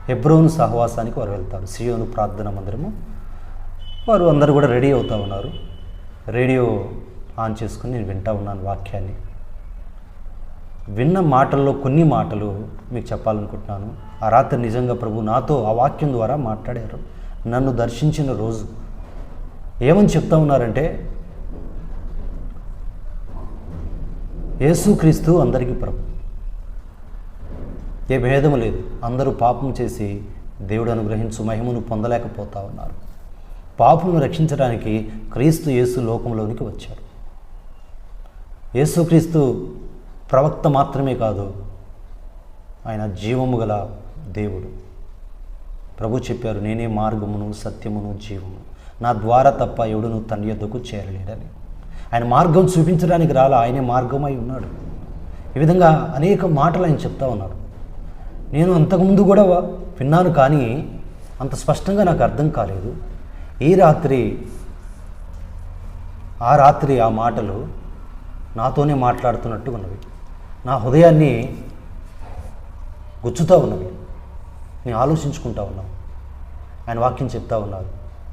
హెబ్రోను సహవాసానికి వారు వెళ్తారు. సియోను ప్రార్థన మందిరము. వారు అందరూ కూడా రెడీ అవుతూ ఉన్నారు. రేడియో ఆన్ చేసుకుని నేను వింటూ ఉన్నాను వాక్యాన్ని. విన్న మాటల్లో కొన్ని మాటలు మీకు చెప్పాలనుకుంటున్నాను. ఆ రాత్రి నిజంగా ప్రభు నాతో ఆ వాక్యం ద్వారా మాట్లాడారు. నన్ను దర్శించిన రోజు ఏమని చెప్తా ఉన్నారంటే, యేసుక్రీస్తు అందరికీ ప్రభు, ఏ భేదము లేదు, అందరూ పాపం చేసి దేవుడు అనుగ్రహించు మహిమను పొందలేకపోతా ఉన్నారు. పాపులను రక్షించడానికి క్రీస్తు యేసు లోకంలోనికి వచ్చాడు. యేసుక్రీస్తు ప్రవక్త మాత్రమే కాదు, ఆయన జీవము గల దేవుడు. ప్రభు చెప్పారు, నేనే మార్గమును సత్యమును జీవము, నా ద్వారా తప్ప ఎవడును తన యొద్దకు చేరలేడని. ఆయన మార్గం చూపించడానికి రాలా, ఆయనే మార్గమై ఉన్నాడు. ఈ విధంగా అనేక మాటలు ఆయన చెప్తా ఉన్నాడు. నేను అంతకుముందు కూడా విన్నాను, కానీ అంత స్పష్టంగా నాకు అర్థం కాలేదు. ఆ రాత్రి ఆ మాటలు నాతోనే మాట్లాడుతున్నట్టు ఉన్నవి. నా హృదయాన్ని గుచ్చుతూ ఉన్నవి. నేను ఆలోచించుకుంటా ఉన్నాను. ఆయన వాక్యం చెప్తా ఉన్నారు.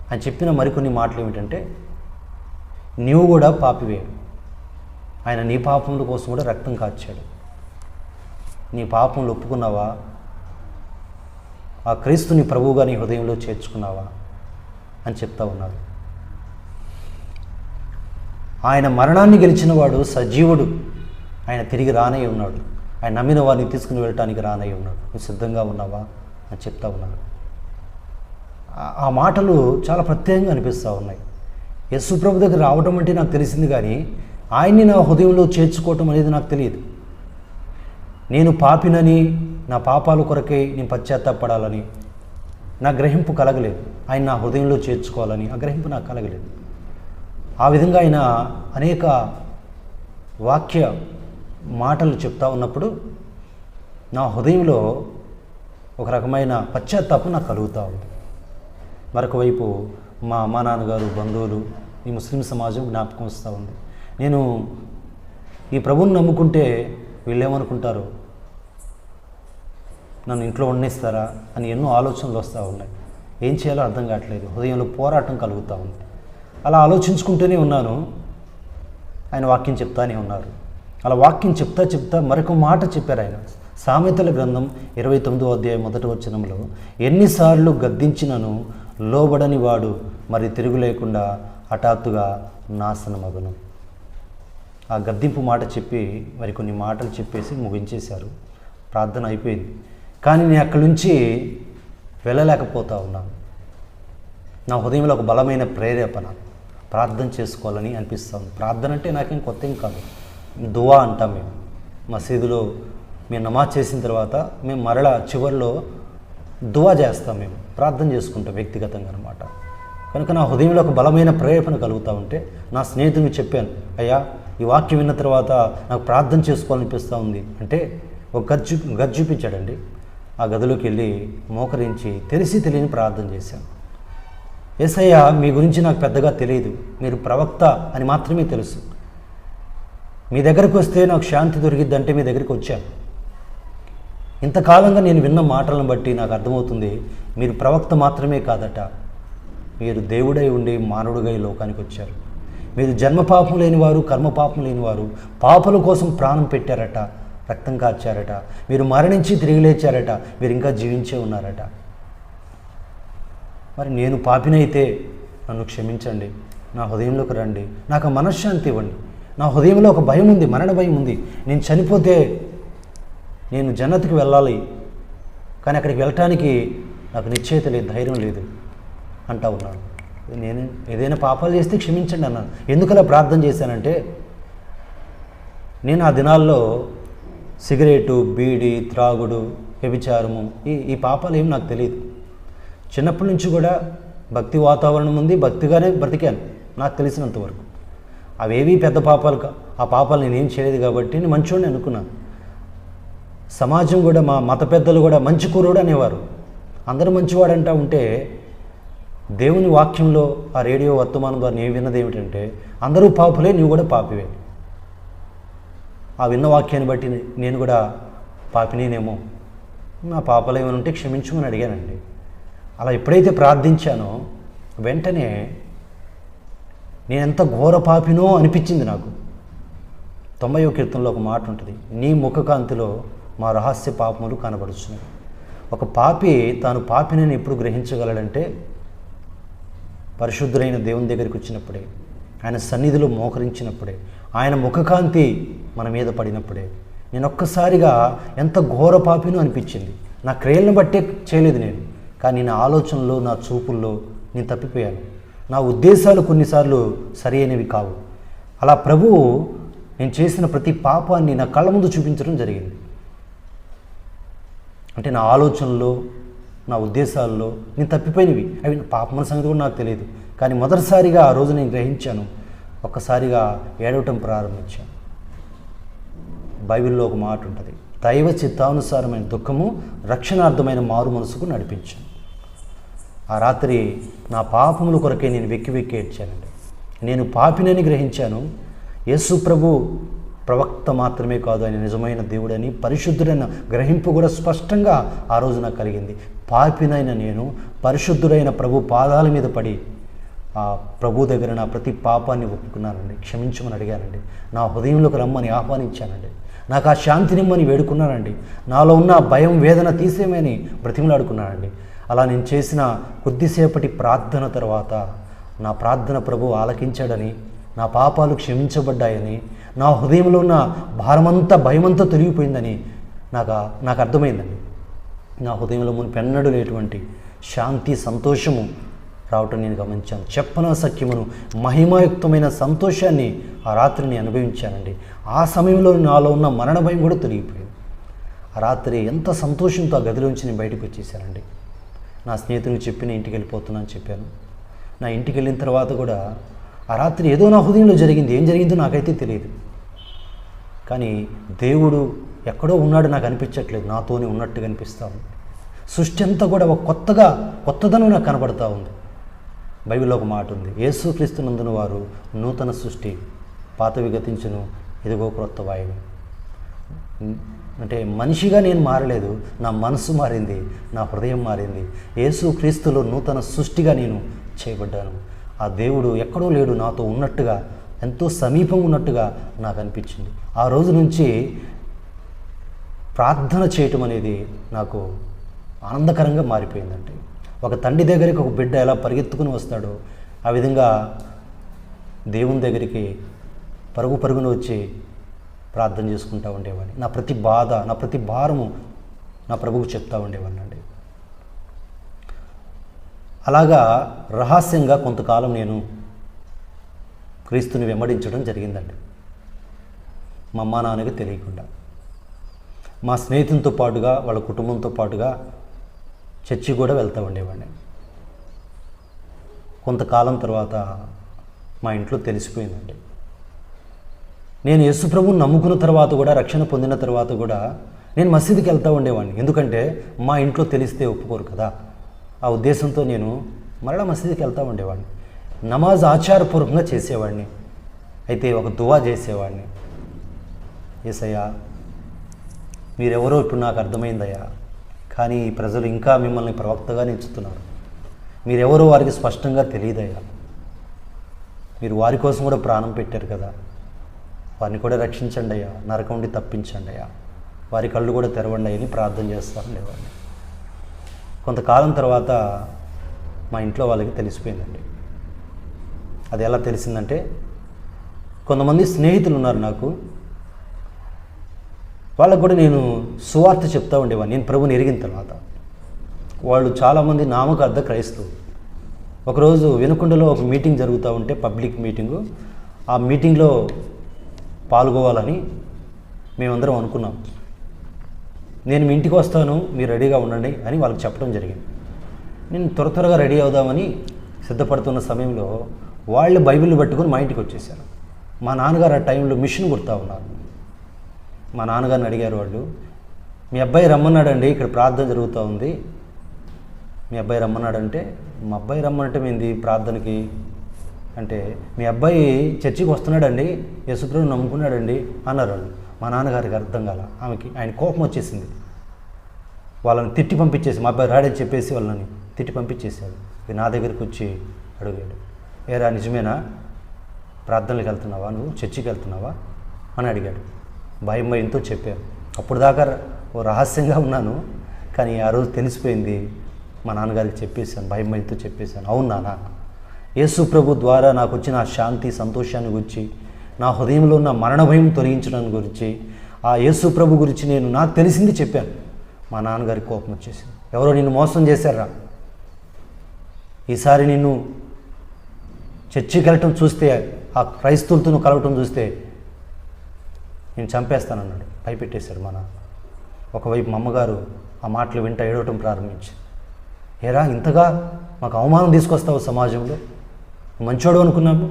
ఆయన చెప్పిన మరికొన్ని మాటలు ఏమిటంటే, నీవు కూడా పాపివే, ఆయన నీ పాపముల కోసం కూడా రక్తం కార్చాడు. నీ పాపములు ఒప్పుకున్నావా? ఆ క్రీస్తుని ప్రభువుగా నీ హృదయంలో చేర్చుకున్నావా అని చెప్తా ఉన్నారు. ఆయన మరణాన్ని గెలిచిన వాడు సజీవుడు, ఆయన తిరిగి రానై ఉన్నాడు. ఆయన నమ్మిన వారిని తీసుకుని వెళ్ళటానికి రానై ఉన్నాడు. నువ్వు సిద్ధంగా ఉన్నావా అని చెప్తా ఉన్నాడు. ఆ మాటలు చాలా ప్రత్యేకంగా అనిపిస్తూ ఉన్నాయి. యేసు ప్రభు దగ్గర రావటం అంటే నాకు తెలిసింది, కానీ ఆయన్ని నా హృదయంలో చేర్చుకోవటం అనేది నాకు తెలియదు. నేను పాపినని, నా పాపాల కొరకై నేను పశ్చాత్తాపడాలని నా గ్రహింపు కలగలేదు. ఆయన నా హృదయంలో చేర్చుకోవాలని ఆ గ్రహింపు నాకు కలగలేదు. ఆ విధంగా ఆయన అనేక వాక్య మాటలు చెప్తా ఉన్నప్పుడు నా హృదయంలో ఒక రకమైన పశ్చాత్తాపం నాకు కలుగుతూ ఉంది. మరొక వైపు మా అమ్మా నాన్నగారు, బంధువులు, ఈ ముస్లిం సమాజం జ్ఞాపకం వస్తూ ఉంది. నేను ఈ ప్రభువుని నమ్ముకుంటే వీళ్ళేమనుకుంటారు, నన్ను ఇంట్లో ఉండనిస్తారా అని ఎన్నో ఆలోచనలు వస్తూ ఉన్నాయి. ఏం చేయాలో అర్థం కావట్లేదు. హృదయంలో పోరాటం కలుగుతూ ఉంది. అలా ఆలోచించుకుంటూనే ఉన్నాను. ఆయన వాక్యం చెప్తానే ఉన్నారు. అలా వాక్యం చెప్తా మరొక మాట చెప్పారు ఆయన. సామెతల గ్రంథం 29వ అధ్యాయం 1వ వచనంలో, ఎన్నిసార్లు గద్దించినను లోబడని వాడు మరి తిరుగు లేకుండా హఠాత్తుగా నాశనమగును. ఆ గద్దింపు మాట చెప్పి మరికొన్ని మాటలు చెప్పేసి ముగించేశారు. ప్రార్థన అయిపోయింది. కానీ నేను అక్కడి నుంచి వెళ్ళలేకపోతా ఉన్నాను. నా హృదయంలో ఒక బలమైన ప్రేరేపణ, ప్రార్థన చేసుకోవాలని అనిపిస్తుంది. ప్రార్థన అంటే నాకేం కొత్త ఏం కాదు. దువా అంటాం మేము మసీదులో. మేము నమాజ్ చేసిన తర్వాత మేము మరలా చివరిలో దువా చేస్తాం, మేము ప్రార్థన చేసుకుంటాం వ్యక్తిగతంగా అనమాట. కనుక నా హృదయంలో ఒక బలమైన ప్రేరేపణ కలుగుతూ ఉంటే నా స్నేహితునికి చెప్పాను, అయ్యా ఈ వాక్యం విన్న తర్వాత నాకు ప్రార్థన చేసుకోవాలనిపిస్తూ ఉంది అంటే ఒక గది చూపించాడండి. ఆ గదిలోకి వెళ్ళి మోకరించి తెలియని ప్రార్థన చేశాను. యేసయ్య మీ గురించి నాకు పెద్దగా తెలియదు, మీరు ప్రవక్త అని మాత్రమే తెలుసు. మీ దగ్గరకు వస్తే నాకు శాంతి దొరికిద్దంటే మీ దగ్గరికి వచ్చాను. ఇంతకాలంగా నేను విన్న మాటలను బట్టి నాకు అర్థమవుతుంది, మీరు ప్రవక్త మాత్రమే కాదట, మీరు దేవుడై ఉండి మానవుడిగా ఈ లోకానికి వచ్చారు. మీరు జన్మపాపం లేనివారు, కర్మపాపం లేనివారు, పాపల కోసం ప్రాణం పెట్టారట, రక్తం కార్చారట, మీరు మరణించి తిరిగి లేచారట, మీరు ఇంకా జీవించే ఉన్నారట. మరి నేను పాపినైతే నన్ను క్షమించండి, నా హృదయంలోకి రండి, నాకు మనశ్శాంతి ఇవ్వండి. నా హృదయంలో ఒక భయం ఉంది, మరణ భయం ఉంది. నేను చనిపోతే నేను జన్నతికి వెళ్ళాలి, కానీ అక్కడికి వెళ్ళటానికి నాకు నిశ్చయిత లేదు, ధైర్యం లేదు అంటా ఉన్నాను. నేను ఏదైనా పాపాలు చేస్తే క్షమించండి అన్నాను. ఎందుకలా ప్రార్థన చేశానంటే, నేను ఆ దినాల్లో సిగరెటు, బీడి, త్రాగుడు, వ్యభిచారము ఈ పాపాలు ఏమి నాకు తెలియదు. చిన్నప్పటి నుంచి కూడా భక్తి వాతావరణం ఉంది, భక్తిగానే బ్రతికాను నాకు తెలిసినంతవరకు. అవేవి పెద్ద పాపాలు ఆ పాపాలు నేనేం చేయలేదు కాబట్టి నేను మంచివాడిని అనుకున్నాను. సమాజం కూడా, మా మత పెద్దలు కూడా మంచి కుర్రోడు అనేవారు. అందరూ మంచివాడంటా ఉంటే దేవుని వాక్యంలో ఆ రేడియో వర్తమానం ద్వారా నేను విన్నది ఏమిటంటే, అందరూ పాపులే, నీవు కూడా పాపివే. ఆ విన్న వాక్యాన్ని బట్టి నేను కూడా పాపినేనేమో, నా పాపాలు ఏమైనా ఉంటే క్షమించమని అడిగానండి. అలా ఎప్పుడైతే ప్రార్థించానో వెంటనే నేను ఎంత ఘోర పాపినో అనిపించింది నాకు. 90వ కీర్తనలో ఒక మాట ఉంటుంది, నీ ముఖకాంతిలో మా రహస్య పాపములు కనబడుచున్నాయి. ఒక పాపి తాను పాపినని ఎప్పుడు గ్రహించగలడంటే, పరిశుద్ధులైన దేవుని దగ్గరికి వచ్చినప్పుడే, ఆయన సన్నిధిలో మోకరించినప్పుడే, ఆయన ముఖకాంతి మన మీద పడినప్పుడే. నేను ఒక్కసారిగా ఎంత ఘోర పాపినో అనిపించింది. నా క్రియలను బట్టే చేయలేదు నేను, కానీ నా ఆలోచనలో, నా చూపుల్లో నేను తప్పిపోయాను. నా ఉద్దేశాలు కొన్నిసార్లు సరి అయినవి కావు. అలా ప్రభువు నేను చేసిన ప్రతి పాపాన్ని నా కళ్ళ ముందు చూపించడం జరిగింది. అంటే నా ఆలోచనలో, నా ఉద్దేశాల్లో నేను తప్పిపోయినవి, అవి పాపం సంగతి కూడా నాకు తెలియదు. కానీ మొదటిసారిగా ఆ రోజు నేను గ్రహించాను, ఒక్కసారిగా ఏడవటం ప్రారంభించాను. బైబిల్లో ఒక మాట ఉంటుంది, దైవ చిత్తానుసారమైన దుఃఖము రక్షణార్థమైన మారు మనసుకు నడిపించాను. ఆ రాత్రి నా పాపముల కొరకే నేను వెక్కి ఏడ్చానండి. నేను పాపినని గ్రహించాను. యేసు ప్రభు ప్రవక్త మాత్రమే కాదు, ఆయన నిజమైన దేవుడని, పరిశుద్ధుడైన గ్రహింపు కూడా స్పష్టంగా ఆ రోజు నాకు కలిగింది. పాపినైన నేను పరిశుద్ధుడైన ప్రభు పాదాల మీద పడి ఆ ప్రభు దగ్గర నా ప్రతి పాపాన్ని ఒప్పుకున్నానండి, క్షమించమని అడిగానండి. నా హృదయంలోకి రమ్మని ఆహ్వానించానండి. నాకు ఆ శాంతినిమ్మని వేడుకున్నానండి. నాలో ఉన్న భయం, వేదన తీసేమని బ్రతిమలాడుకున్నానండి. అలా నేను చేసిన కొద్దిసేపటి ప్రార్థన తర్వాత నా ప్రార్థన ప్రభు ఆలకించాడని, నా పాపాలు క్షమించబడ్డాయని, నా హృదయంలో ఉన్న భారమంతా, భయమంతా తొలగిపోయిందని నాకు అర్థమైందండి. నా హృదయంలో మునిపెన్నడూ లేటువంటి శాంతి, సంతోషము రావటం నేను గమనించాను. చెప్పన సఖ్యమును, మహిమాయుక్తమైన సంతోషాన్ని ఆ రాత్రి నేను అనుభవించానండి. ఆ సమయంలో నాలో ఉన్న మరణ భయం కూడా తొలగిపోయింది. ఆ రాత్రి ఎంత సంతోషంతో ఆ గదిలోంచి నేను బయటకు వచ్చేసానండి. నా స్నేహితునికి చెప్పి నేను ఇంటికి వెళ్ళిపోతున్నాను చెప్పాను. నా ఇంటికి వెళ్ళిన తర్వాత కూడా ఆ రాత్రి ఏదో నా హృదయంలో జరిగింది. ఏం జరిగిందో నాకైతే తెలియదు, కానీ దేవుడు ఎక్కడో ఉన్నాడు నాకు అనిపించట్లేదు, నాతోనే ఉన్నట్టుగా అనిపిస్తూ ఉంది. సృష్టి అంతా కూడా ఒక కొత్తదనం నాకు కనబడతా ఉంది. బైబిల్లో ఒక మాట ఉంది, యేసుక్రీస్తునందున వారు నూతన సృష్టి, పాతవి గతించును, ఇదిగో క్రొత్త వాయువు. అంటే మనిషిగా నేను మారలేదు, నా మనసు మారింది, నా హృదయం మారింది. యేసుక్రీస్తులో నూతన సృష్టిగా నేను చేయబడ్డాను. ఆ దేవుడు ఎక్కడో లేడు, నాతో ఉన్నట్టుగా, ఎంతో సమీపం ఉన్నట్టుగా నాకు అనిపించింది. ఆ రోజు నుంచి ప్రార్థన చేయటం అనేది నాకు ఆనందకరంగా మారిపోయిందండి. ఒక తండ్రి దగ్గరికి ఒక బిడ్డ ఎలా పరిగెత్తుకుని వస్తాడో ఆ విధంగా దేవుని దగ్గరికి పరుగున వచ్చి ప్రార్థన చేసుకుంటూ ఉండేవాడిని. నా ప్రతి బాధ, నా ప్రతి భారము నా ప్రభువుకు చెప్తూ ఉండేవాడిని అండి. అలాగా రహస్యంగా కొంతకాలం నేను క్రీస్తుని వెంబడించడం జరిగిందండి. మా అమ్మా నాన్నకి తెలియకుండా, మా స్నేహితులతో పాటుగా, వాళ్ళ కుటుంబంతో పాటుగా చర్చి కూడా వెళ్తూ ఉండేవాడిని. కొంతకాలం తర్వాత మా ఇంట్లో తెలిసిపోయిందండి. నేను యేసుప్రభుని నమ్ముకున్న తర్వాత కూడా, రక్షణ పొందిన తర్వాత కూడా నేను మసీదుకి వెళ్తూ ఉండేవాడిని. ఎందుకంటే మా ఇంట్లో తెలిస్తే ఒప్పుకోరు కదా. ఆ ఉద్దేశంతో నేను మరలా మసీదుకి వెళ్తూ ఉండేవాడిని. నమాజ్ ఆచారపూర్వకంగా చేసేవాడిని. అయితే ఒక దువా చేసేవాడిని. యేసయ్యా, మీరెవరో ఇప్పుడు నాకు అర్థమైందయ్యా, కానీ ఈ ప్రజలు ఇంకా మిమ్మల్ని ప్రవక్తగా ఎంచుతున్నారు. మీరెవరో వారికి స్పష్టంగా తెలియదయ్యా. మీరు వారి కోసం కూడా ప్రాణం పెట్టారు కదా, వారిని కూడా రక్షించండి అయ్యా, నరకం నుండి తప్పించండి అయ్యా, వారి కళ్ళు కూడా తెరవండి అని ప్రార్థన చేస్తాను లేవాడిని. కొంతకాలం తర్వాత మా ఇంట్లో వాళ్ళకి తెలిసిపోయిందండి. అది ఎలా తెలిసిందంటే, కొంతమంది స్నేహితులు ఉన్నారు నాకు, వాళ్ళకు కూడా నేను సువార్త చెప్తూ ఉండేవాడిని. నేను ప్రభుని ఎరిగిన తర్వాత వాళ్ళు చాలామంది నామకార్థ క్రైస్తవులు. ఒకరోజు వినుకొండలో ఒక మీటింగ్ జరుగుతూ ఉంటే, పబ్లిక్ మీటింగు, ఆ మీటింగ్లో పాల్గొవాలని మేమందరం అనుకున్నాం. నేను మీ ఇంటికి వస్తాను, మీరు రెడీగా ఉండండి అని వాళ్ళకి చెప్పడం జరిగింది. నేను త్వరగా రెడీ అవుదామని సిద్ధపడుతున్న సమయంలో వాళ్ళు బైబిల్ పట్టుకొని మా ఇంటికి వచ్చేసారు. మా నాన్నగారు ఆ టైంలో మిషన్ కుడతా ఉన్నారు. మా నాన్నగారిని అడిగారు వాళ్ళు, మీ అబ్బాయి రమ్మన్నాడండి, ఇక్కడ ప్రార్థన జరుగుతూ ఉంది, మీ అబ్బాయి రమ్మన్నాడంటే, మా అబ్బాయి రమ్మనంటే ఏంది ప్రార్థనకి అంటే, మీ అబ్బాయి చర్చికి వస్తున్నాడండి, యేసుప్రభుని నమ్ముకున్నాడండి అన్నారు వాళ్ళు. మా నాన్నగారికి అర్థం కాల. ఆయన కోపం వచ్చేసింది. వాళ్ళని తిట్టి పంపించేసి, మా అబ్బాయి రాడని చెప్పేసి వాళ్ళని తిట్టి పంపించేశాడు. ఇక నా దగ్గరికి వచ్చి అడిగాడు, ఏరా నిజమేనా, ప్రార్థనలకు వెళ్తున్నావా, నువ్వు చర్చికి వెళ్తున్నావా అని అడిగాడు. భయంతో చెప్పాను. అప్పుడు దాకా ఓ రహస్యంగా ఉన్నాను, కానీ ఆ రోజు తెలిసిపోయింది. మా నాన్నగారికి చెప్పేశాను, భయంతో చెప్పేశాను. అవును నాన్న, యేసు ప్రభు ద్వారా నాకు వచ్చిన ఆ శాంతి సంతోషాన్ని గురించి, నా హృదయంలో ఉన్న మరణ భయం తొలగించడం గురించి, ఆ యేసు ప్రభు గురించి నేను నాకు తెలిసింది చెప్పాను. మా నాన్నగారికి కోపం వచ్చేసింది. ఎవరో నిన్ను మోసం చేశారా, ఈసారి నిన్ను చర్చికి వెళ్ళటం చూస్తే, ఆ క్రైస్తవులతో నువ్వు కలవటం చూస్తే నేను చంపేస్తానన్నాడు. భయపెట్టేశాడు మా నాన్న. ఒకవైపు మా అమ్మగారు ఆ మాటలు వింట ఏడవటం ప్రారంభించి, ఏరా ఇంతగా మాకు అవమానం తీసుకొస్తావు సమాజంలో, మంచోడు అనుకున్నాము,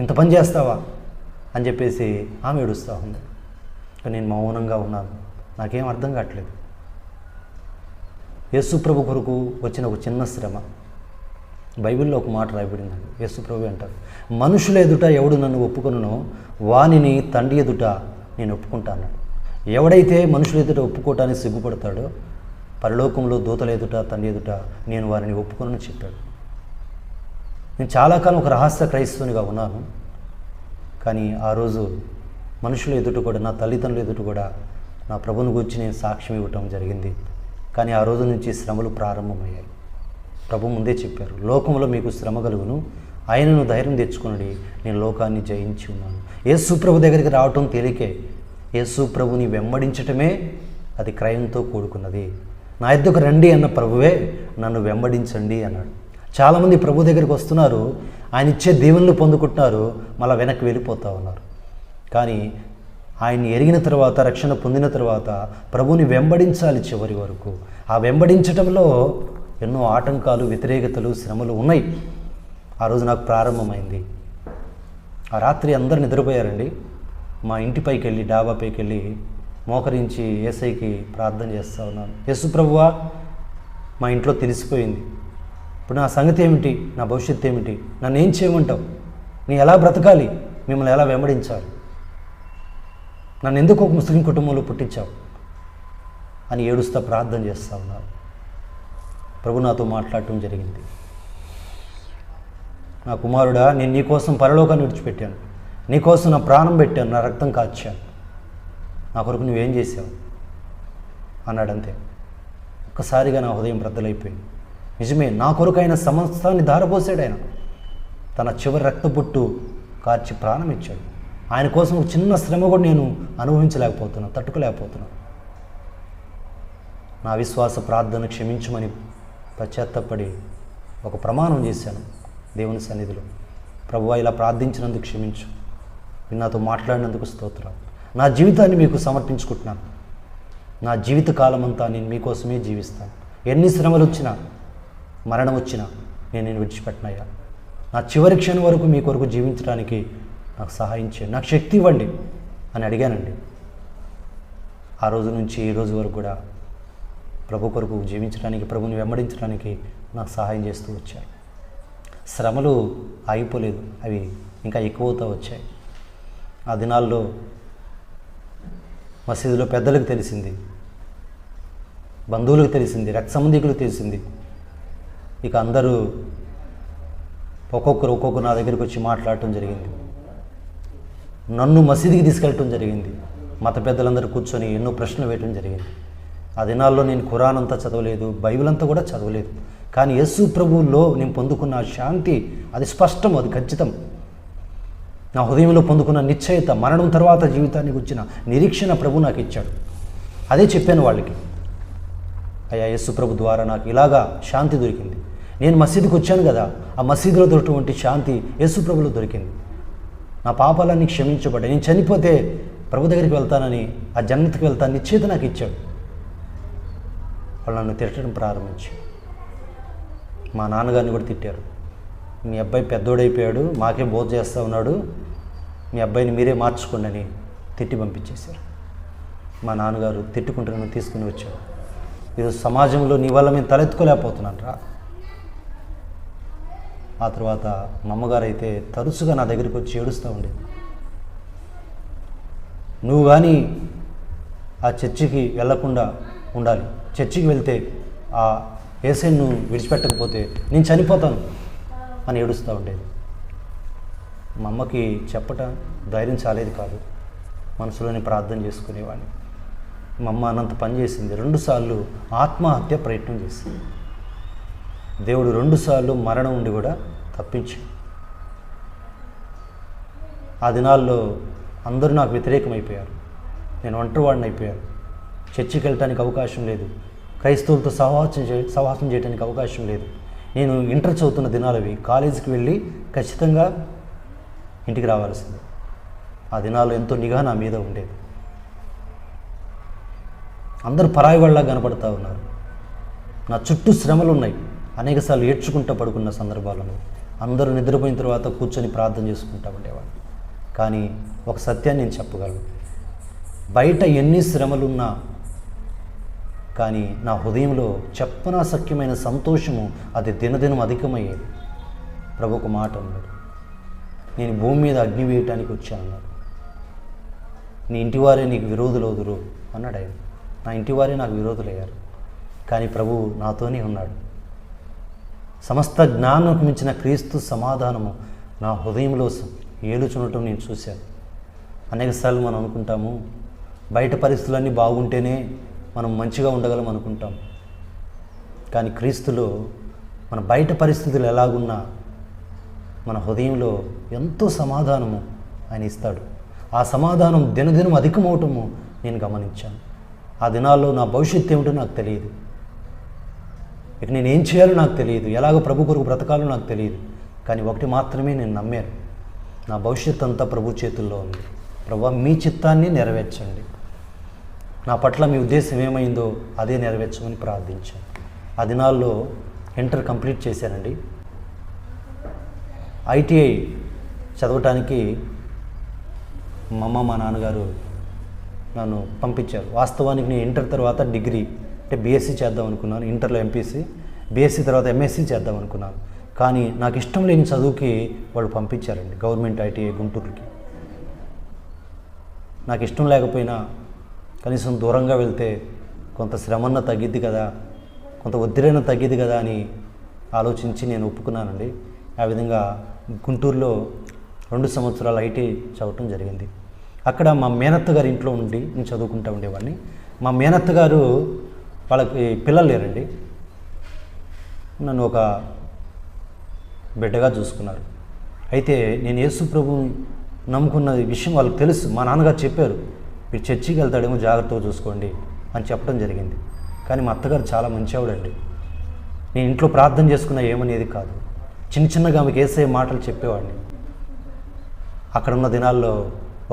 ఇంత పని చేస్తావా అని చెప్పేసి ఆమె ఏడుస్తూ ఉంది. నేను మౌనంగా ఉన్నాను, నాకేం అర్థం కావట్లేదు. యేసు ప్రభు కొరకు వచ్చిన ఒక చిన్న శ్రమ. బైబిల్లో ఒక మాట రాయబడిందండి. యేసు ప్రభు అంటారు, మనుషుల ఎదుట ఎవడు నన్ను ఒప్పుకొనునో వానిని తండ్రి ఎదుట నేను ఒప్పుకుంటా అన్నాడు. ఎవడైతే మనుషుల ఎదుట ఒప్పుకోవటానికి సిగ్గుపడతాడో, పరలోకంలో దూతల ఎదుట తండ్రి ఎదుట నేను వారిని ఒప్పుకొనని చెప్పాడు. నేను చాలా కాలం ఒక రహస్య క్రైస్తవునిగా ఉన్నాను, కానీ ఆ రోజు మనుషుల ఎదుట కూడా, నా తల్లిదండ్రుల ఎదుట కూడా నా ప్రభుని గురించి నేను సాక్ష్యం ఇవ్వటం జరిగింది. కానీ ఆ రోజు నుంచి శ్రమలు ప్రారంభమయ్యాయి. ప్రభు ముందే చెప్పారు, లోకంలో మీకు శ్రమ కలుగును, ఆయనను ధైర్యం తెచ్చుకునడి, నేను లోకాన్ని జయించి ఉన్నాను. యేసు ప్రభు దగ్గరికి రావటం తేలికే, యేసు ప్రభుని వెంబడించటమే అది క్రయంతో కూడుకున్నది. నా ఎద్దుకు రండి అన్న ప్రభువే నన్ను వెంబడించండి అన్నాడు. చాలామంది ప్రభు దగ్గరికి వస్తున్నారు, ఆయన ఇచ్చే దీవెనలు పొందుకుంటున్నారు, మళ్ళీ వెనక్కి వెళ్ళిపోతూ ఉన్నారు. కానీ ఆయన్ని ఎరిగిన తర్వాత, రక్షణ పొందిన తర్వాత ప్రభుని వెంబడించాలి చివరి వరకు. ఆ వెంబడించటంలో ఎన్నో ఆటంకాలు, వ్యతిరేకతలు, శ్రమలు ఉన్నాయి. ఆ రోజు నాకు ప్రారంభమైంది. ఆ రాత్రి అందరు నిద్రపోయారండి. మా ఇంటిపైకి వెళ్ళి, డాబాపైకి వెళ్ళి మోకరించి యేసయ్యకి ప్రార్థన చేస్తూ ఉన్నాను. యేసు ప్రభువా, మా ఇంట్లో తెలిసిపోయింది, ఇప్పుడు నా సంగతి ఏమిటి, నా భవిష్యత్తు ఏమిటి, నన్ను ఏం చేయమంటావు, నేను ఎలా బ్రతకాలి, మిమ్మల్ని ఎలా వెంబడించాలి, నన్ను ఎందుకు ఒక ముస్లిం కుటుంబంలో పుట్టించావు అని ఏడుస్తా ప్రార్థన చేస్తూ ఉన్నారు. ప్రభు నాతో మాట్లాడటం జరిగింది. నా కుమారుడా, నేను నీకోసం పరలోకాన్ని విడిచిపెట్టాను, నీకోసం నా ప్రాణం పెట్టాను, నా రక్తం కాచాను, నా కొరకు నువ్వేం చేసావు అన్నాడంతే. ఒక్కసారిగా నా హృదయం బ్రద్దలైపోయింది. నిజమే, నా కొరకు ఆయన సమస్తాన్ని ధారపోసాడు. ఆయన తన చివరి రక్తపుట్టు కార్చి ప్రాణం ఇచ్చాడు. ఆయన కోసం ఒక చిన్న శ్రమ కూడా నేను అనుభవించలేకపోతున్నాను, తట్టుకోలేకపోతున్నాను. నా విశ్వాస ప్రార్థన క్షమించమని పశ్చాత్తపడి ఒక ప్రమాణం చేశాను దేవుని సన్నిధిలో. ప్రభువా, ఇలా ప్రార్థించినందుకు క్షమించు, నాతో మాట్లాడినందుకు స్తోత్రం, నా జీవితాన్ని మీకు సమర్పించుకుంటున్నాను, నా జీవిత కాలం అంతా నేను మీకోసమే జీవిస్తాను, ఎన్ని శ్రమలు వచ్చినా, మరణం వచ్చినా నేను విడిచిపెట్టినయ్యా. నా చివరి క్షణం వరకు మీ కొరకు జీవించడానికి నాకు సహాయం చేయండి, నాకు శక్తి ఇవ్వండి అని అడిగానండి. ఆ రోజు నుంచి ఈ రోజు వరకు కూడా ప్రభు కొరకు జీవించడానికి, ప్రభుని వెంబడించడానికి నాకు సహాయం చేస్తూ వచ్చారు. శ్రమలు ఆగిపోలేదు, అవి ఇంకా ఎక్కువ అవుతూ వచ్చాయి. ఆ దినాల్లో మసీదులో పెద్దలకు తెలిసింది, బంధువులకు తెలిసింది, రక్త సంబంధికులకు తెలిసింది. ఇక అందరూ ఒక్కొక్కరు నా దగ్గరికి వచ్చి మాట్లాడటం జరిగింది. నన్ను మసీదుకి తీసుకెళ్ళటం జరిగింది. మత పెద్దలందరూ కూర్చొని ఎన్నో ప్రశ్నలు వేయటం జరిగింది. ఆ దినాల్లో నేను ఖురాన్ అంతా చదవలేదు, బైబిల్ అంతా కూడా చదవలేదు. కానీ యేసు ప్రభువులో నేను పొందుకున్న శాంతి అది స్పష్టం, అది ఖచ్చితం. నా హృదయంలో పొందుకున్న నిశ్చయత, మరణం తర్వాత జీవితానికి వచ్చిన నిరీక్షణ ప్రభు నాకు ఇచ్చాడు. అదే చెప్పాను వాళ్ళకి. అయ్యా, యేసు ప్రభు ద్వారా నాకు ఇలాగా శాంతి దొరికింది. నేను మసీదుకి వచ్చాను కదా, ఆ మసీదులో దొరికినటువంటి శాంతి యేసు ప్రభులో దొరికింది. నా పాపాలన్నీ క్షమించబడ్డాయి. నేను చనిపోతే ప్రభు దగ్గరికి వెళ్తానని, ఆ జన్నతికి వెళ్తాను నిశ్చయిత నాకు ఇచ్చాడు. వాళ్ళు నన్ను తిట్టడం ప్రారంభించారు. మా నాన్నగారిని కూడా తిట్టారు. మీ అబ్బాయి పెద్దోడైపోయాడు, మాకే బోధ చేస్తూ ఉన్నాడు, మీ అబ్బాయిని మీరే మార్చుకోండి అని తిట్టి పంపించేశారు. మా నాన్నగారు తిట్టుకుంటూ నన్ను తీసుకుని వచ్చాడు. ఈరోజు సమాజంలో నీ వల్ల మేము తలెత్తుకోలేకపోతున్నాను రా. ఆ తర్వాత మా అమ్మగారు అయితే తరచుగా నా దగ్గరికి వచ్చి ఏడుస్తూ ఉండేది. నువ్వు కానీ ఆ చర్చికి వెళ్లకుండా ఉండాలి, చర్చికి వెళ్తే ఆ యేసుని నువ్వు విడిచిపెట్టకపోతే నేను చనిపోతాను అని ఏడుస్తూ ఉండేది. మా అమ్మకి చెప్పటం ధైర్యం చాలేదు కాదు, మనసులోనే ప్రార్థన చేసుకునేవాడిని. మా అమ్మ అనంత పని చేసింది. 2 సార్లు ఆత్మహత్య ప్రయత్నం చేసింది. దేవుడు 2 సార్లు మరణం ఉండి కూడా తప్పించాడు. ఆ దినాల్లో అందరూ నాకు వ్యతిరేకమైపోయారు. నేను ఒంటరివాడిని అయిపోయాను. చర్చికి వెళ్ళటానికి అవకాశం లేదు, క్రైస్తవులతో సహవాసం చేయడానికి అవకాశం లేదు. నేను ఇంటర్ చదువుతున్న దినాలవి. కాలేజీకి వెళ్ళి ఖచ్చితంగా ఇంటికి రావాల్సింది. ఆ దినాల్లో ఎంతో నిఘా నా మీద ఉండేది. అందరూ పరాయి వాళ్ళగా కనపడతా ఉన్నారు. నా చుట్టూ శ్రమలు ఉన్నాయి. అనేకసార్లు ఏడ్చుకుంటూ పడుకున్న సందర్భాలను, అందరూ నిద్రపోయిన తర్వాత కూర్చొని ప్రార్థన చేసుకుంటూ ఉండేవాడు. కానీ ఒక సత్యాన్ని నేను చెప్పగలను, బయట ఎన్ని శ్రమలున్నా కానీ నా హృదయంలో చెప్పనాశక్యమైన సంతోషము అది దినదినం అధికమయ్యేది. ప్రభు ఒక మాట అన్నాడు, నేను భూమి మీద అగ్ని వేయటానికి వచ్చాను అన్నాడు. నీ ఇంటివారే నీకు విరోధులవుదురు అన్నాడు ఆయన. నా ఇంటివారే నాకు విరోధులయ్యారు, కానీ ప్రభువు నాతోనే ఉన్నాడు. సమస్త జ్ఞానంకు మించిన క్రీస్తు సమాధానము నా హృదయంలో ఏలుచునటం నేను చూశాను. అనేకసార్లు మనం అనుకుంటాము బయట పరిస్థితులన్నీ బాగుంటేనే మనం మంచిగా ఉండగలం అనుకుంటాం. కానీ క్రీస్తులో మన బయట పరిస్థితులు ఎలాగున్నా మన హృదయంలో ఎంతో సమాధానము ఆయన ఇస్తాడు. ఆ సమాధానం దినదినం అధికమవటము నేను గమనించాను. ఆ దినాల్లో నా భవిష్యత్తు ఏమిటో నాకు తెలియదు. ఇక నేను ఏం చేయాలో నాకు తెలియదు, ఎలాగో ప్రభు కొరకు బ్రతకాలో నాకు తెలియదు. కానీ ఒకటి మాత్రమే నేను నమ్మాను, నా భవిష్యత్తు అంతా ప్రభు చేతుల్లో ఉంది. ప్రభువా, మీ చిత్తాన్ని నెరవేర్చండి, నా పట్ల మీ ఉద్దేశం ఏమైందో అదే నెరవేర్చమని ప్రార్థించాను. ఆ దినాల్లో ఇంటర్ కంప్లీట్ చేశానండి. ఐటీఐ చదవటానికి మా అమ్మ మా నాన్నగారు నన్ను పంపించారు. వాస్తవానికి నేను ఇంటర్ తర్వాత డిగ్రీ అంటే బీఎస్సీ చేద్దాం అనుకున్నాను. ఇంటర్లో ఎంపీసీ, బీఎస్సీ తర్వాత ఎంఎస్సీ చేద్దాం అనుకున్నాను. కానీ నాకు ఇష్టం లేని చదువుకి వాళ్ళు పంపించారండి, గవర్నమెంట్ ఐటీఐ గుంటూరుకి. నాకు ఇష్టం లేకపోయినా కనీసం దూరంగా వెళ్తే కొంత శ్రమన్న తగ్గిద్ది కదా, కొంత ఒత్తిడైనా తగ్గిద్ది కదా అని ఆలోచించి నేను ఒప్పుకున్నానండి. ఆ విధంగా గుంటూరులో 2 సంవత్సరాలు ఐటీఐ చదవటం జరిగింది. అక్కడ మా మేనత్త గారి ఇంట్లో ఉండి నేను చదువుకుంటూ ఉండేవాడిని. మా మేనత్త గారు వాళ్ళకి పిల్లలు లేరండి, నన్ను ఒక బిడ్డగా చూసుకున్నారు. అయితే నేను యేసు ప్రభువుని నమ్ముకున్న విషయం వాళ్ళకి తెలుసు. మా నాన్నగారు చెప్పారు, మీరు చర్చికి వెళ్తాడేమో జాగ్రత్తగా చూసుకోండి అని చెప్పడం జరిగింది. కానీ మా అత్తగారు చాలా మంచివాడండి. నేను ఇంట్లో ప్రార్థన చేసుకున్నా ఏమనేది కాదు, చిన్న చిన్నగా ఆమెకి యేసయ్య మాటలు చెప్పేవాడిని. అక్కడున్న దినాల్లో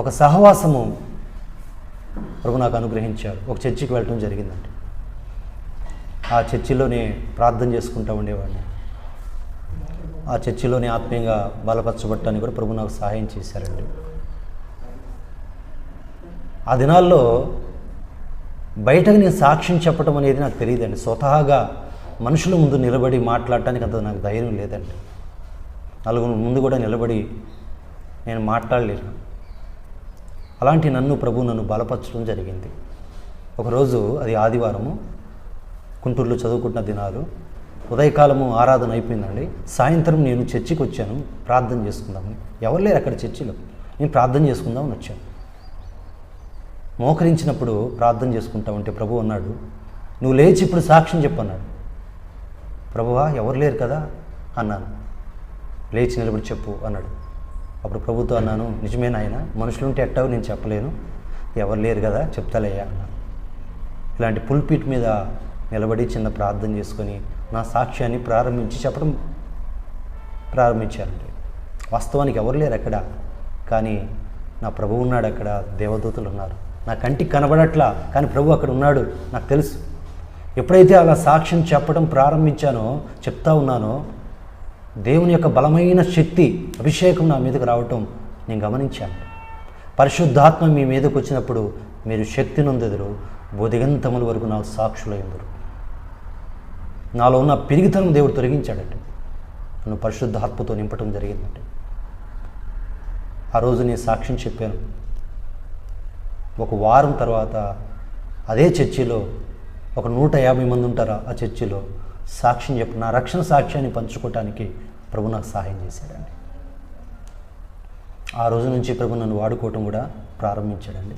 ఒక సహవాసము ప్రభు నాకు అనుగ్రహించారు. ఒక చర్చికి వెళ్ళటం జరిగిందండి. ఆ చర్చిలోనే ప్రార్థన చేసుకుంటూ ఉండేవాడిని. ఆ చర్చిలోనే ఆత్మీయంగా బలపరచబట్టడానికి కూడా ప్రభు నాకు సహాయం చేశారండి. ఆ దినాల్లో బయటకు నేను సాక్ష్యం చెప్పడం అనేది నాకు తెలియదండి. స్వతహాగా మనుషుల ముందు నిలబడి మాట్లాడటానికి అంత నాకు ధైర్యం లేదండి. నలుగురు ముందు కూడా నిలబడి నేను మాట్లాడలేను. అలాంటి నన్ను బలపరచడం జరిగింది. ఒకరోజు అది ఆదివారము, గుంటూరులో చదువుకుంటున్న దినాలు, ఉదయకాలము ఆరాధన అయిపోయిందండి. సాయంత్రం నేను చర్చికి వచ్చాను ప్రార్థన చేసుకుందామని. ఎవరు లేరు అక్కడ చర్చిలో. నేను ప్రార్థన చేసుకుందామని వచ్చాను. మోకరించినప్పుడు ప్రార్థన చేసుకుంటా ఉంటే ప్రభు అన్నాడు, నువ్వు లేచి ఇప్పుడు సాక్ష్యం చెప్పన్నాడు. ప్రభువా ఎవరు లేరు కదా అన్నాను. లేచి నిలబడి చెప్పు అన్నాడు. అప్పుడు ప్రభుతో అన్నాను, నిజమే నాయన, మనుషులుంటే ఎట్టావు నేను చెప్పలేను, ఎవరు లేరు కదా చెప్తాలయ్యా అన్నాను. ఇలాంటి పుల్పిట్ మీద నిలబడి చిన్న ప్రార్థన చేసుకొని నా సాక్ష్యాన్ని చెప్పడం ప్రారంభించానండి. వాస్తవానికి ఎవరు లేరు అక్కడ, కానీ నా ప్రభువు ఉన్నాడు అక్కడ, దేవదూతలు ఉన్నారు. నా కంటికి కనబడట్లా, కానీ ప్రభు అక్కడ ఉన్నాడు నాకు తెలుసు. ఎప్పుడైతే అలా సాక్ష్యం చెప్పడం ప్రారంభించానో, చెప్తా ఉన్నానో, దేవుని యొక్క బలమైన శక్తి, అభిషేకం నా మీదకు రావటం నేను గమనించాను. పరిశుద్ధాత్మ మీ మీదకు వచ్చినప్పుడు మీరు శక్తి నొందెదరు, బోధిగంతముల వరకు నాకు సాక్షులయ్యందరు. నాలో ఉన్న పిరిగితనం దేవుడు తొలగించాడండి. నన్ను పరిశుద్ధాత్మతో నింపటం జరిగిందండి. ఆ రోజు నేను సాక్ష్యం చెప్పాను. ఒక వారం తర్వాత అదే చర్చిలో ఒక 150 మంది ఉంటారు. ఆ చర్చిలో సాక్ష్యం చెప్పిన నా రక్షణ సాక్ష్యాన్ని పంచుకోవటానికి ప్రభు నాకు సహాయం చేశాడండి. ఆ రోజు నుంచి ప్రభు నన్ను వాడుకోవటం కూడా ప్రారంభించాడండి.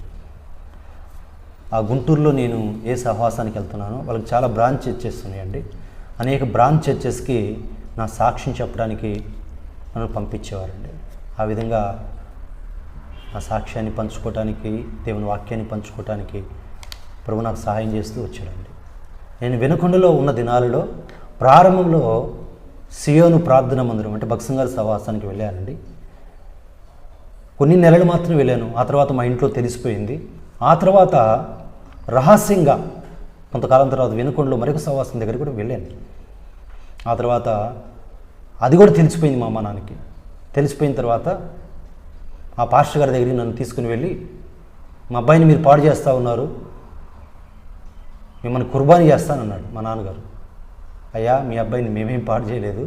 ఆ గుంటూరులో నేను ఏ సహవాసానికి వెళ్తున్నానో వాళ్ళకి చాలా బ్రాంచ్ చర్చెస్ ఉన్నాయండి. అనేక బ్రాంచ్ చర్చెస్కి నా సాక్ష్యం చెప్పడానికి నన్ను పంపించేవారండి. ఆ విధంగా నా సాక్ష్యాన్ని పంచుకోవటానికి, దేవుని వాక్యాన్ని పంచుకోవటానికి ప్రభు నాకు సహాయం చేస్తూ వచ్చాడండి. నేను వినకొండలో ఉన్న దినాలలో ప్రారంభంలో సియోను ప్రార్థన మందిరం అంటే భక్సింగారి సహవాసానికి వెళ్ళానండి. కొన్ని నెలలు మాత్రం వెళ్ళాను. ఆ తర్వాత మా ఇంట్లో తెలిసిపోయింది. ఆ తర్వాత రహస్యంగా కొంతకాలం తర్వాత వినకొండలో మరొక సహవాసం దగ్గర కూడా వెళ్ళాను. ఆ తర్వాత అది కూడా తెలిసిపోయింది మా అమ్మ నాన్నకి. తెలిసిపోయిన తర్వాత ఆ పాస్టర్ గారి దగ్గరికి నన్ను తీసుకుని వెళ్ళి, మా అబ్బాయిని మీరు పాడు చేస్తూ ఉన్నారు, మిమ్మల్ని కుర్బానీ చేస్తానన్నాడు మా నాన్నగారు. అయ్యా, మీ అబ్బాయిని మేమేం పాడు చేయలేదు.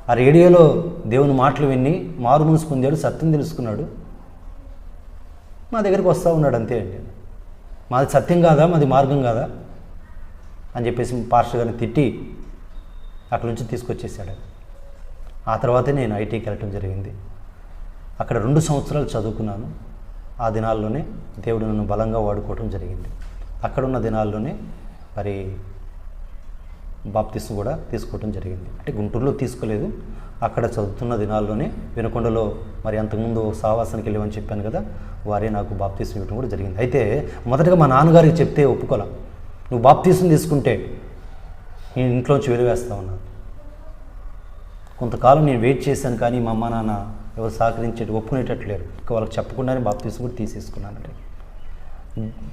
ఆ రేడియోలో దేవుని మాటలు విని మారు మనసు పొందాడు, సత్యం తెలుసుకున్నాడు, మా దగ్గరికి వస్తూ ఉన్నాడు, అంతే అండి. మాది సత్యం కాదా, మాది మార్గం కాదా అని చెప్పేసి పాస్టర్ గారిని తిట్టి అక్కడి నుంచి తీసుకొచ్చేసాడు. ఆ తర్వాతే నేను ఐటీకి వెళ్ళటం జరిగింది. అక్కడ 2 సంవత్సరాలు చదువుకున్నాను. ఆ దినాల్లోనే దేవుడు నన్ను బలంగా వాడుకోవటం జరిగింది. అక్కడున్న దినాల్లోనే మరి బాప్తిస్మ కూడా తీసుకోవటం జరిగింది. అంటే గుంటూరులో తీసుకోలేదు, అక్కడ చదువుతున్న దినాల్లోనే వినకొండలో మరి అంతకుముందు సహవాసానికి వెళ్ళామని చెప్పాను కదా, వారే నాకు బాప్తిస్మ ఇవ్వడం కూడా జరిగింది. అయితే మొదటగా మా నాన్నగారికి చెప్తే ఒప్పుకోలే. నువ్వు బాప్తిస్మ తీసుకుంటే నేను ఇంట్లోంచి వెలివేస్తా ఉన్నాను. కొంతకాలం నేను వెయిట్ చేశాను, కానీ మా అమ్మ నాన్న ఎవరు సహకరించేది ఒప్పుకునేటట్లు లేరు. ఇంకా వాళ్ళకి చెప్పకుండానే బాప్తిస్మ కూడా తీసేసుకున్నానండి.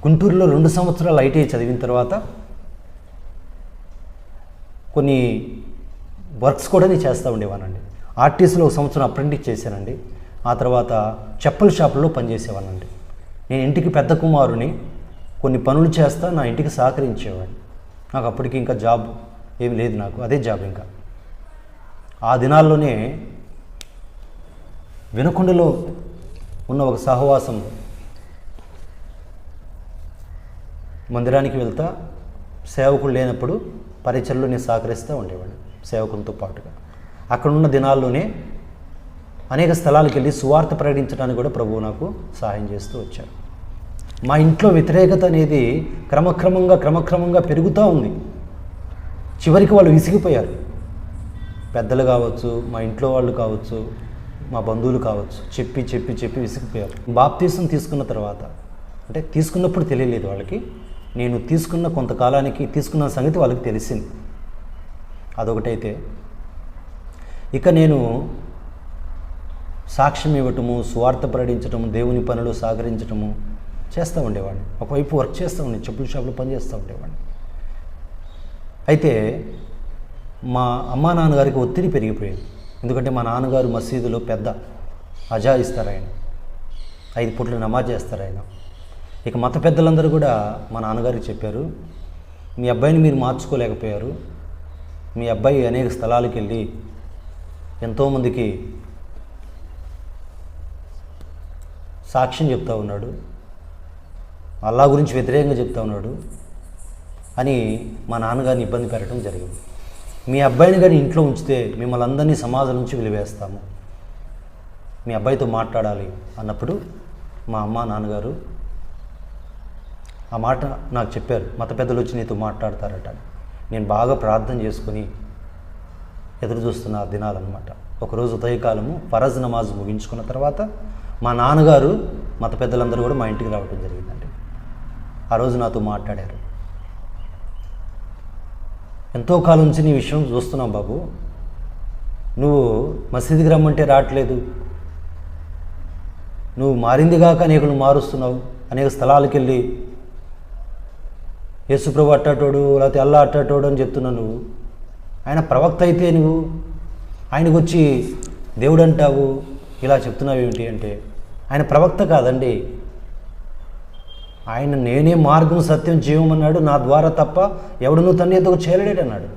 గుంటూరులో 2 సంవత్సరాలు ఐటీఐ చదివిన తర్వాత కొన్ని వర్క్స్ కూడా నేను చేస్తూ ఉండేవానండి. ఆర్టీసీలో 1 సంవత్సరం అప్రెంటిస్ చేశానండి. ఆ తర్వాత చెప్పుల షాపులో పనిచేసేవానండి. నేను ఇంటికి పెద్ద కుమారుని, కొన్ని పనులు చేస్తా నా ఇంటికి సహకరించేవాడిని. నాకు అప్పటికి ఇంకా జాబ్ ఏమి లేదు, నాకు అదే జాబ్. ఇంకా ఆ దినాల్లోనే వినకొండలో ఉన్న ఒక సహవాసం మందిరానికి వెళ్తా, సేవకులు లేనప్పుడు పరిచర్లో నేను సహకరిస్తూ ఉండేవాడిని సేవకులతో పాటుగా. అక్కడున్న దినాల్లోనే అనేక స్థలాలకు వెళ్ళి సువార్త ప్రకటించడానికి కూడా ప్రభువు నాకు సహాయం చేస్తూ వచ్చారు. మా ఇంట్లో వ్యతిరేకత అనేది క్రమక్రమంగా పెరుగుతూ ఉంది. చివరికి వాళ్ళు విసిగిపోయారు. పెద్దలు కావచ్చు, మా ఇంట్లో వాళ్ళు కావచ్చు, మా బంధువులు కావచ్చు, చెప్పి విసిగిపోయారు. బాప్తిసం తీసుకున్న తర్వాత, అంటే తీసుకున్నప్పుడు తెలియలేదు వాళ్ళకి, నేను తీసుకున్న కొంతకాలానికి తీసుకున్న సంగతి వాళ్ళకి తెలిసింది. అదొకటైతే ఇక నేను సాక్ష్యం ఇవ్వటము, సువార్త ప్రకటించటము, దేవుని పనులు సహకరించటము చేస్తూ ఉండేవాడిని. ఒకవైపు వర్క్ చేస్తూ ఉండే, చెప్పుల షాపులో పనిచేస్తూ ఉండేవాడిని. అయితే మా అమ్మా నాన్నగారికి ఒత్తిడి పెరిగిపోయేది. ఎందుకంటే మా నాన్నగారు మసీదులో పెద్ద అజా ఇస్తారు, ఆయన 5 పూట్ల నమాజ్ చేస్తారు ఆయన. ఇక మత పెద్దలందరూ కూడా మా నాన్నగారికి చెప్పారు, మీ అబ్బాయిని మీరు మార్చుకోలేకపోయారు, మీ అబ్బాయి అనేక స్థలాలకు వెళ్ళి ఎంతోమందికి సాక్ష్యం చెప్తా ఉన్నాడు, అల్లా గురించి వ్యతిరేకంగా చెప్తా ఉన్నాడు అని మా నాన్నగారిని ఇబ్బంది పెట్టడం జరిగింది. మీ అబ్బాయిని కానీ ఇంట్లో ఉంచితే మిమ్మల్ని అందరినీ సమాజం నుంచి వెలివేస్తాము, మీ అబ్బాయితో మాట్లాడాలి అన్నప్పుడు మా అమ్మ నాన్నగారు ఆ మాట నాకు చెప్పారు. మత పెద్దలు వచ్చి నీతో మాట్లాడతారట. నేను బాగా ప్రార్థన చేసుకుని ఎదురు చూస్తున్న ఆ దినాలన్నమాట. ఒకరోజు ఉదయకాలము ఫరజ్ నమాజ్ ముగించుకున్న తర్వాత మా నాన్నగారు మత పెద్దలందరూ కూడా మా ఇంటికి రావడం జరిగిందండి. ఆ రోజు నాతో మాట్లాడారు. ఎంతో కాలం నుంచి నీ విషయం చూస్తున్నావు బాబు, నువ్వు మసీదుకి రమ్మంటే రావట్లేదు, నువ్వు మారింది కాక అనేకులు మారుస్తున్నావు, అనేక స్థలాలకు వెళ్ళి యేసుప్రభు అట్టాటోడు లేకపోతే అల్లా అట్టాటోడు అని చెప్తున్నావు. నువ్వు ఆయన ప్రవక్త అయితే నువ్వు ఆయనకు వచ్చి దేవుడు అంటావు, ఇలా చెప్తున్నావు ఏమిటి అంటే, ఆయన ప్రవక్త కాదండి, ఆయన నేనే మార్గం సత్యం జీవం అన్నాడు, నా ద్వారా తప్ప ఎవడును తన్ని ఎదుగు చేయలేడు అన్నాడు.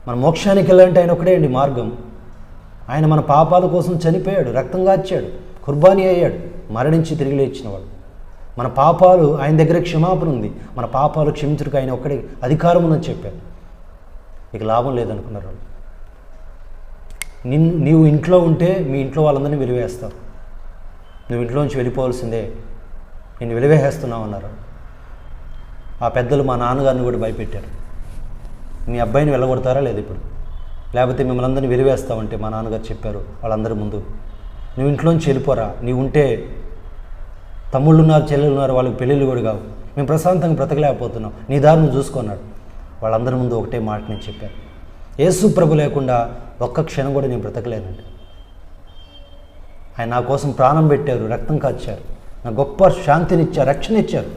మన మోక్షానికి వెళ్ళాలంటే ఆయన ఒకటే అండి మార్గం. ఆయన మన పాపాల కోసం చనిపోయాడు, రక్తం గార్చాడు, కుర్బానీ అయ్యాడు, మరణించి తిరిగి లేచినవాడు. మన పాపాలు ఆయన దగ్గర క్షమాపణ ఉంది, మన పాపాలు క్షమించుటకు ఆయన ఒక్కడే అధికారం ఉందని చెప్పాడు. ఇక లాభం లేదనుకున్నారు వాళ్ళు. నీవు ఇంట్లో ఉంటే మీ ఇంట్లో వాళ్ళందరినీ వెలివేస్తావు, నువ్వు ఇంట్లో నుంచి వెళ్ళిపోవాల్సిందే, నేను వెలివేసేస్తున్నావు అన్నారు. ఆ పెద్దలు మా నాన్నగారిని కూడా భయపెట్టారు, మీ అబ్బాయిని వెళ్ళగొడతారా లేదు ఇప్పుడు, లేకపోతే మిమ్మల్ని అందరినీ వెలివేస్తామంటే మా నాన్నగారు చెప్పారు వాళ్ళందరి ముందు, నువ్వు ఇంట్లోంచి వెళ్ళిపోరా, నీవు ఉంటే తమ్ముళ్ళు ఉన్నారు, చెల్లెలు ఉన్నారు, వాళ్ళకి పెళ్ళిళ్ళు కూడా కావు, మేము ప్రశాంతంగా బ్రతకలేకపోతున్నాం, నీ దారి నువ్వు చూసుకున్నాడు. వాళ్ళందరి ముందు ఒకటే మాట నేను చెప్పాను, యేసు ప్రభు లేకుండా ఒక్క క్షణం కూడా నేను బ్రతకలేనండి. ఆయన నా కోసం ప్రాణం పెట్టారు, రక్తం కాచారు, నా గొప్ప శాంతినిచ్చారు, రక్షణ ఇచ్చారు.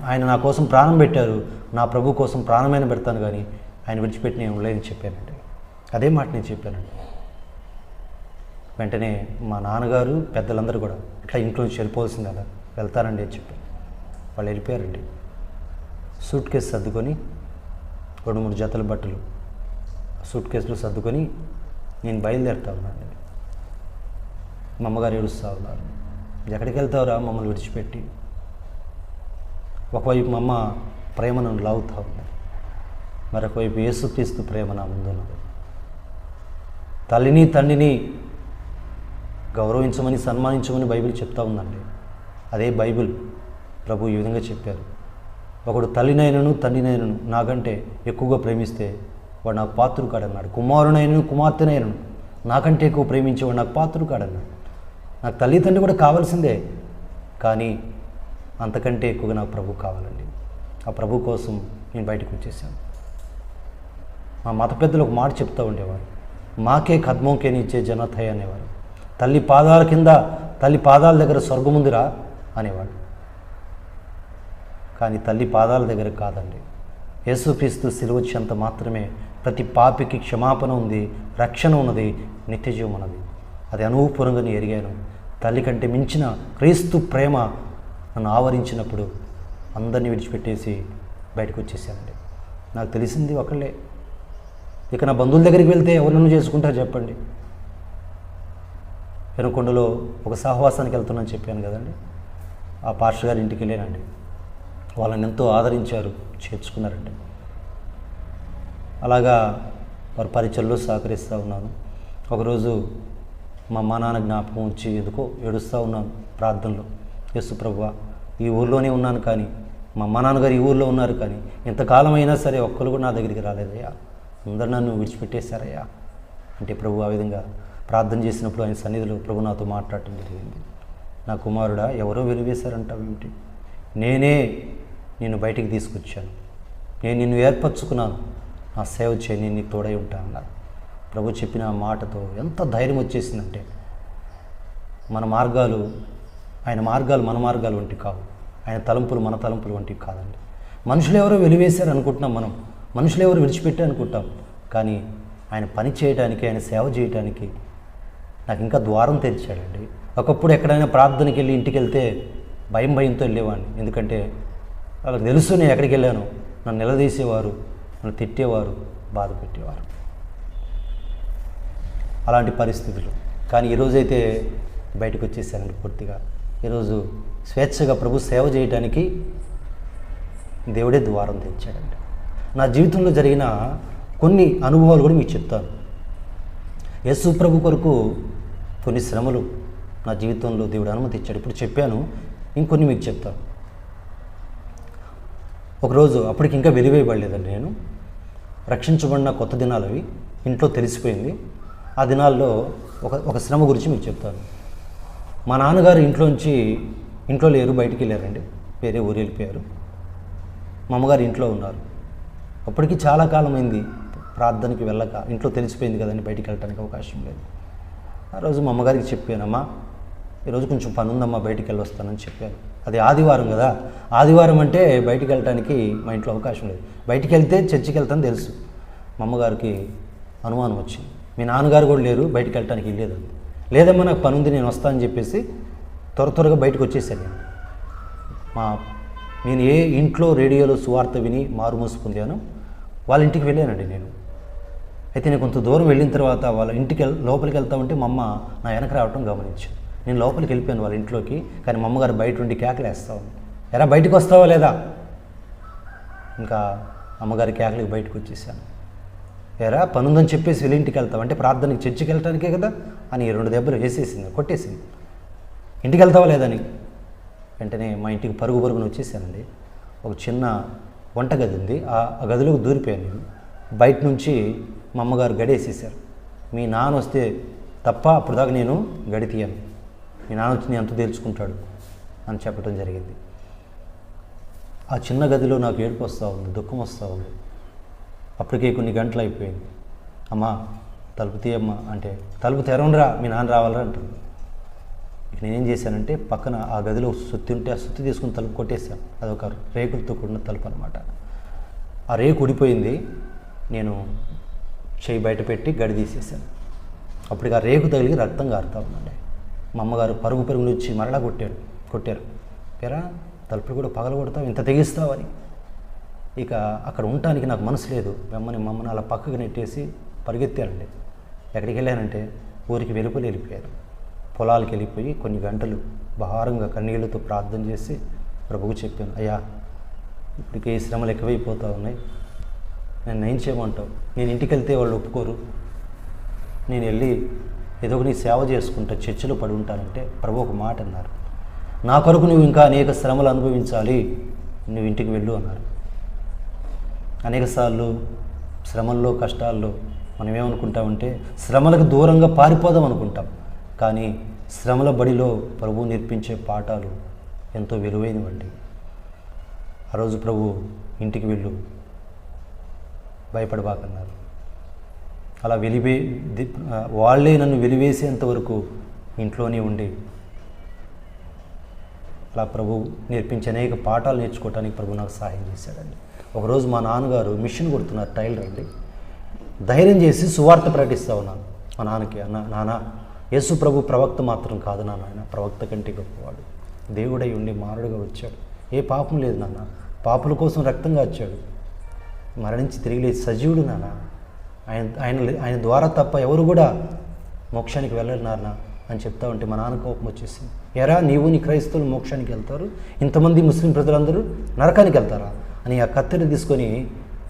ఆయన నా కోసం ప్రాణం పెట్టారు, నా ప్రభు కోసం ప్రాణమైన పెడతాను కానీ ఆయన విడిచిపెట్టి నేను ఉండలేని చెప్పానండి. అదే మాట నేను చెప్పానండి. వెంటనే మా నాన్నగారు పెద్దలందరూ కూడా ఇట్లా ఇంట్లో నుంచి వెళ్ళిపోవాల్సింది కదా, వెళ్తారండి అని చెప్పారు. వాళ్ళు వెళ్ళిపోయారండి. సూట్ కేసు సర్దుకొని 2-3 జతల బట్టలు సూట్ కేసులు సర్దుకొని నేను బయలుదేరుతా ఉన్నాను. మా అమ్మగారు ఏడుస్తూ ఉన్నారు, ఎక్కడికి వెళ్తావురా మమ్మల్ని విడిచిపెట్టి. ఒకవైపు మా అమ్మ ప్రేమను లాగుతూ ఉంది, మరొకవైపు యేసుక్రీస్తు ప్రేమ నా ముందున్నది. తల్లిని తండ్రిని గౌరవించమని సన్మానించమని బైబిల్ చెప్తా ఉందండి. అదే బైబిల్ ప్రభు ఈ విధంగా చెప్పారు, ఒకడు తల్లినైనను తండ్రినైనను నాకంటే ఎక్కువగా ప్రేమిస్తే వాడు నాకు పాత్రుడు కాడన్నాడు, కుమారునైనను కుమార్తెనైనను నాకంటే ఎక్కువ ప్రేమించేవాడు నాకు పాత్రుడు కాడన్నాడు. నాకు తల్లి తండ్రి కూడా కావాల్సిందే, కానీ అంతకంటే ఎక్కువగా నాకు ప్రభు కావాలండి. ఆ ప్రభు కోసం నేను బయటకు వచ్చేసాను. మా మత పెద్దలు ఒక మాట చెప్తూ ఉండేవారు, మాకే ఖద్మోకే నిచ్చే జనతయ్య అనేవారు. తల్లి పాదాల కింద, తల్లి పాదాల దగ్గర స్వర్గముందిరా అనేవాడు. కానీ తల్లి పాదాల దగ్గర కాదండి, యేసుక్రీస్తు శిలువచ్చేంత మాత్రమే ప్రతి పాపికి క్షమాపణ ఉంది, రక్షణ ఉన్నది, నిత్యజీవం ఉన్నది. అది అనుభవపూర్వంగా నేను ఎరిగాను. తల్లి కంటే మించిన క్రీస్తు ప్రేమ నన్ను ఆవరించినప్పుడు అందరినీ విడిచిపెట్టేసి బయటకు వచ్చేసానండి. నాకు తెలిసింది ఒకళ్ళే. ఇక నా బంధువుల దగ్గరికి వెళ్తే ఎవరినూ చేసుకుంటారు చెప్పండి. పెనుకొండలో ఒక సహవాసానికి వెళ్తున్నాను చెప్పాను కదండి, ఆ పాస్టర్ గారి ఇంటికి వెళ్ళానండి. వాళ్ళని ఎంతో ఆదరించారు, చేర్చుకున్నారండి. అలాగా వారి పరిచయలో సహకరిస్తూ ఉన్నాను. ఒకరోజు మా అమ్మ నాన్న జ్ఞాపకం వచ్చి ఎందుకో ఏడుస్తూ ఉన్నాను ప్రార్థనలో, యేసు ప్రభువా ఈ ఊర్లోనే ఉన్నాను కానీ మా అమ్మ నాన్నగారు ఈ ఊర్లో ఉన్నారు కానీ ఇంతకాలం అయినా సరే ఒక్కరు కూడా నా దగ్గరికి రాలేదయ్యా, అందరూ నన్ను విడిచిపెట్టేశారయ్యా అంటే ప్రభు ఆ విధంగా ప్రార్థన చేసినప్పుడు ఆయన సన్నిధిలో ప్రభు నాతో మాట్లాడటం జరిగింది. నా కుమారుడా ఎవరో వెలివేశారంటావు ఏమిటి, నేనే నిన్ను బయటికి తీసుకొచ్చాను, నేను నిన్ను ఏర్పరచుకున్నాను, నా సేవ చేయి, నేను నీకు తోడై ఉంటాను అన్నారు. ప్రభు చెప్పిన మాటతో ఎంత ధైర్యం వచ్చేసిందంటే, మన మార్గాలు ఆయన మార్గాలు మన మార్గాలు వంటివి కావు, ఆయన తలంపులు మన తలంపులు వంటివి కాదండి. మనుషులు ఎవరో వెలివేశారు అనుకుంటున్నాం మనం, మనుషులు ఎవరు విడిచిపెట్టారు అనుకుంటాం. కానీ ఆయన పని చేయడానికి, ఆయన సేవ చేయడానికి నాకు ఇంకా ద్వారం తెరిచాడండి. ఒకప్పుడు ఎక్కడైనా ప్రార్థనకి వెళ్ళి ఇంటికి వెళ్తే భయంతో వెళ్ళేవాడిని. ఎందుకంటే వాళ్ళకి తెలుసు నేను ఎక్కడికి వెళ్ళాను. నన్ను నిలదీసేవారు, నన్ను తిట్టేవారు, బాధ పెట్టేవారు, అలాంటి పరిస్థితులు. కానీ ఈరోజైతే బయటకు వచ్చేసానండి పూర్తిగా. ఈరోజు స్వేచ్ఛగా ప్రభు సేవ చేయడానికి దేవుడే ద్వారం తెచ్చాడండి. నా జీవితంలో జరిగిన కొన్ని అనుభవాలు కూడా మీకు చెప్తాను. యేసు ప్రభు కొరకు కొన్ని శ్రమలు నా జీవితంలో దేవుడు అనుమతి ఇచ్చాడు. ఇప్పుడు చెప్పాను, ఇంకొన్ని మీకు చెప్తాను. ఒకరోజు అప్పటికి ఇంకా వెలివేయబడలేదండి. నేను రక్షించబడిన కొత్త దినాలు అవి, ఇంట్లో తెలిసిపోయింది. ఆ దినాల్లో ఒక శ్రమ గురించి మీకు చెప్తాను. మా నాన్నగారు ఇంట్లో లేరు, బయటికి వెళ్ళారండి, వేరే ఊరు వెళ్ళిపోయారు. మా అమ్మగారు ఇంట్లో ఉన్నారు. అప్పటికి చాలా కాలం అయింది ప్రార్థనకి వెళ్ళక. ఇంట్లో తెలిసిపోయింది కదండి, బయటికి వెళ్ళడానికి అవకాశం లేదు. ఆ రోజు మా అమ్మగారికి చెప్పానమ్మా, ఈరోజు కొంచెం పని ఉందమ్మా, బయటికి వెళ్ళొస్తానని చెప్పాను. అది ఆదివారం కదా, ఆదివారం అంటే బయటికి వెళ్ళటానికి మా ఇంట్లో అవకాశం లేదు. బయటికి వెళ్తే చర్చికి వెళ్తాను తెలుసు. మా అమ్మగారికి అనుమానం వచ్చింది, మీ నాన్నగారు కూడా లేరు, బయటికి వెళ్ళటానికి వెళ్ళేదండి. లేదమ్మా నాకు పని ఉంది, నేను వస్తానని చెప్పేసి త్వరగా బయటకు వచ్చేసాను. నేను ఏ ఇంట్లో రేడియోలో సువార్త విని మారుమూసి పొందానో వాళ్ళ ఇంటికి వెళ్ళానండి నేను. అయితే నేను కొంత దూరం వెళ్ళిన తర్వాత వాళ్ళ ఇంటికి లోపలికి వెళ్తా ఉంటే మా అమ్మ నా వెనక రావటం గమనించాను. నేను లోపలికి వెళ్ళిపోయాను వాళ్ళ ఇంట్లోకి. కానీ మా అమ్మగారు బయట ఉండి కేకలేస్తా ఉంది, ఎరా బయటకు వస్తావా లేదా? ఇంకా అమ్మగారి కేకలకి బయటకు వచ్చేసాను. ఎరా పని ఉందని చెప్పేసి వెళ్ళి ఇంటికి వెళ్తావు అంటే ప్రార్థనకి చర్చికి వెళ్ళటానికే కదా అని 2 దెబ్బలు వేసేసింది, కొట్టేసింది. ఇంటికి వెళ్తావా లేదని వెంటనే మా ఇంటికి పరుగున వచ్చేసానండి. ఒక చిన్న వంటగది ఉంది, ఆ గదిలోకి దూరిపోయాను నేను. బయట నుంచి మా అమ్మగారు గడేసేసారు. మీ నాన్న వస్తే తప్ప అప్పుడు దాకా నేను గడి తీయను, మీ నాన్న వచ్చి నేను ఎంత తేల్చుకుంటాడు అని చెప్పడం జరిగింది. ఆ చిన్న గదిలో నాకు ఏడుపు వస్తూ ఉంది, దుఃఖం వస్తూ ఉంది. అప్పటికే కొన్ని గంటలు అయిపోయింది. అమ్మా తలుపు తీయమ్మా అంటే, తలుపు తెరవనరా, మీ నాన్న రావాలరా అంటుంది. ఇక నేనేం చేశానంటే పక్కన ఆ గదిలో సుత్తి ఉంటే ఆ సుత్తి తీసుకుని తలుపు కొట్టేశాను. అదొక రేకులతో కూడిన తలుపు అనమాట. ఆ రేకు ఉడిపోయింది. నేను చేయి బయట పెట్టి గడి తీసేసాను. అప్పటికి ఆ రేకు తగిలి రక్తం కారుతా ఉందండి. మా అమ్మగారు పరుగున వచ్చి మరలా కొట్టారు. పేరా తలుపులు కూడా పగల కొడతావు, ఇంత తెగిస్తావని. ఇక అక్కడ ఉండటానికి నాకు మనసు లేదు. మమ్మల్ని అలా పక్కకు నెట్టేసి పరిగెత్తానండి. ఎక్కడికి వెళ్ళానంటే ఊరికి వెళ్ళిపోయాను. పొలాలకు వెళ్ళిపోయి కొన్ని గంటలు భారంగా కన్నీళ్లతో ప్రార్థన చేసి ప్రభువుకు చెప్పాను, అయ్యా ఇప్పటికే ఈ శ్రమలు ఎక్కువైపోతూ ఉన్నాయి, నన్ను ఏం చేయమంటావు? నేను ఇంటికి వెళ్తే వాళ్ళు ఒప్పుకోరు, నేను వెళ్ళి ఏదో నీ సేవ చేసుకుంటా చర్చిలో పడి ఉంటానంటే ప్రభు ఒక మాట అన్నారు, నా కొరకు నువ్వు ఇంకా అనేక శ్రమలు అనుభవించాలి, నువ్వు ఇంటికి వెళ్ళు అన్నారు. అనేక సార్లు శ్రమల్లో కష్టాల్లో మనం ఏమనుకుంటామంటే శ్రమలకు దూరంగా పారిపోదాం అనుకుంటాం. కానీ శ్రమల బడిలో ప్రభు నేర్పించే పాఠాలు ఎంతో విలువైనవండి. ఆ రోజు ప్రభు ఇంటికి వెళ్ళు, భయపడబాకన్నారు. అలా వాళ్ళే నన్ను వెలివేసేంత వరకు ఇంట్లోనే ఉండి అలా ప్రభు నేర్పించే అనేక పాఠాలు నేర్చుకోవడానికి ప్రభు నాకు సహాయం చేశాడండి. ఒకరోజు మా నాన్నగారు మిషన్ కొడుతున్నారు, టైలర్ అండి. ధైర్యం చేసి సువార్త ప్రకటిస్తూ ఉన్నాను మా నాన్నకి. నాన్న యేసు ప్రభు ప్రవక్త మాత్రం కాదు నాన్న, ఆయన ప్రవక్త కంటే గొప్పవాడు, దేవుడై ఉండి మారుడుగా వచ్చాడు, ఏ పాపం లేదు నాన్న, పాపుల కోసం రక్తంగా వచ్చాడు, మరణించి తిరిగి లేచి సజీవుడు నాన్న, ఆయన ద్వారా తప్ప ఎవరు కూడా మోక్షానికి వెళ్ళరు నాన్న అని చెప్తా ఉంటే మా నాన్న కోపం వచ్చేసింది. ఎరా నీవు నీ క్రైస్తవులు మోక్షానికి వెళ్తారు, ఇంతమంది ముస్లిం ప్రజలందరూ నరకానికి వెళ్తారా అని ఆ కత్తెర తీసుకొని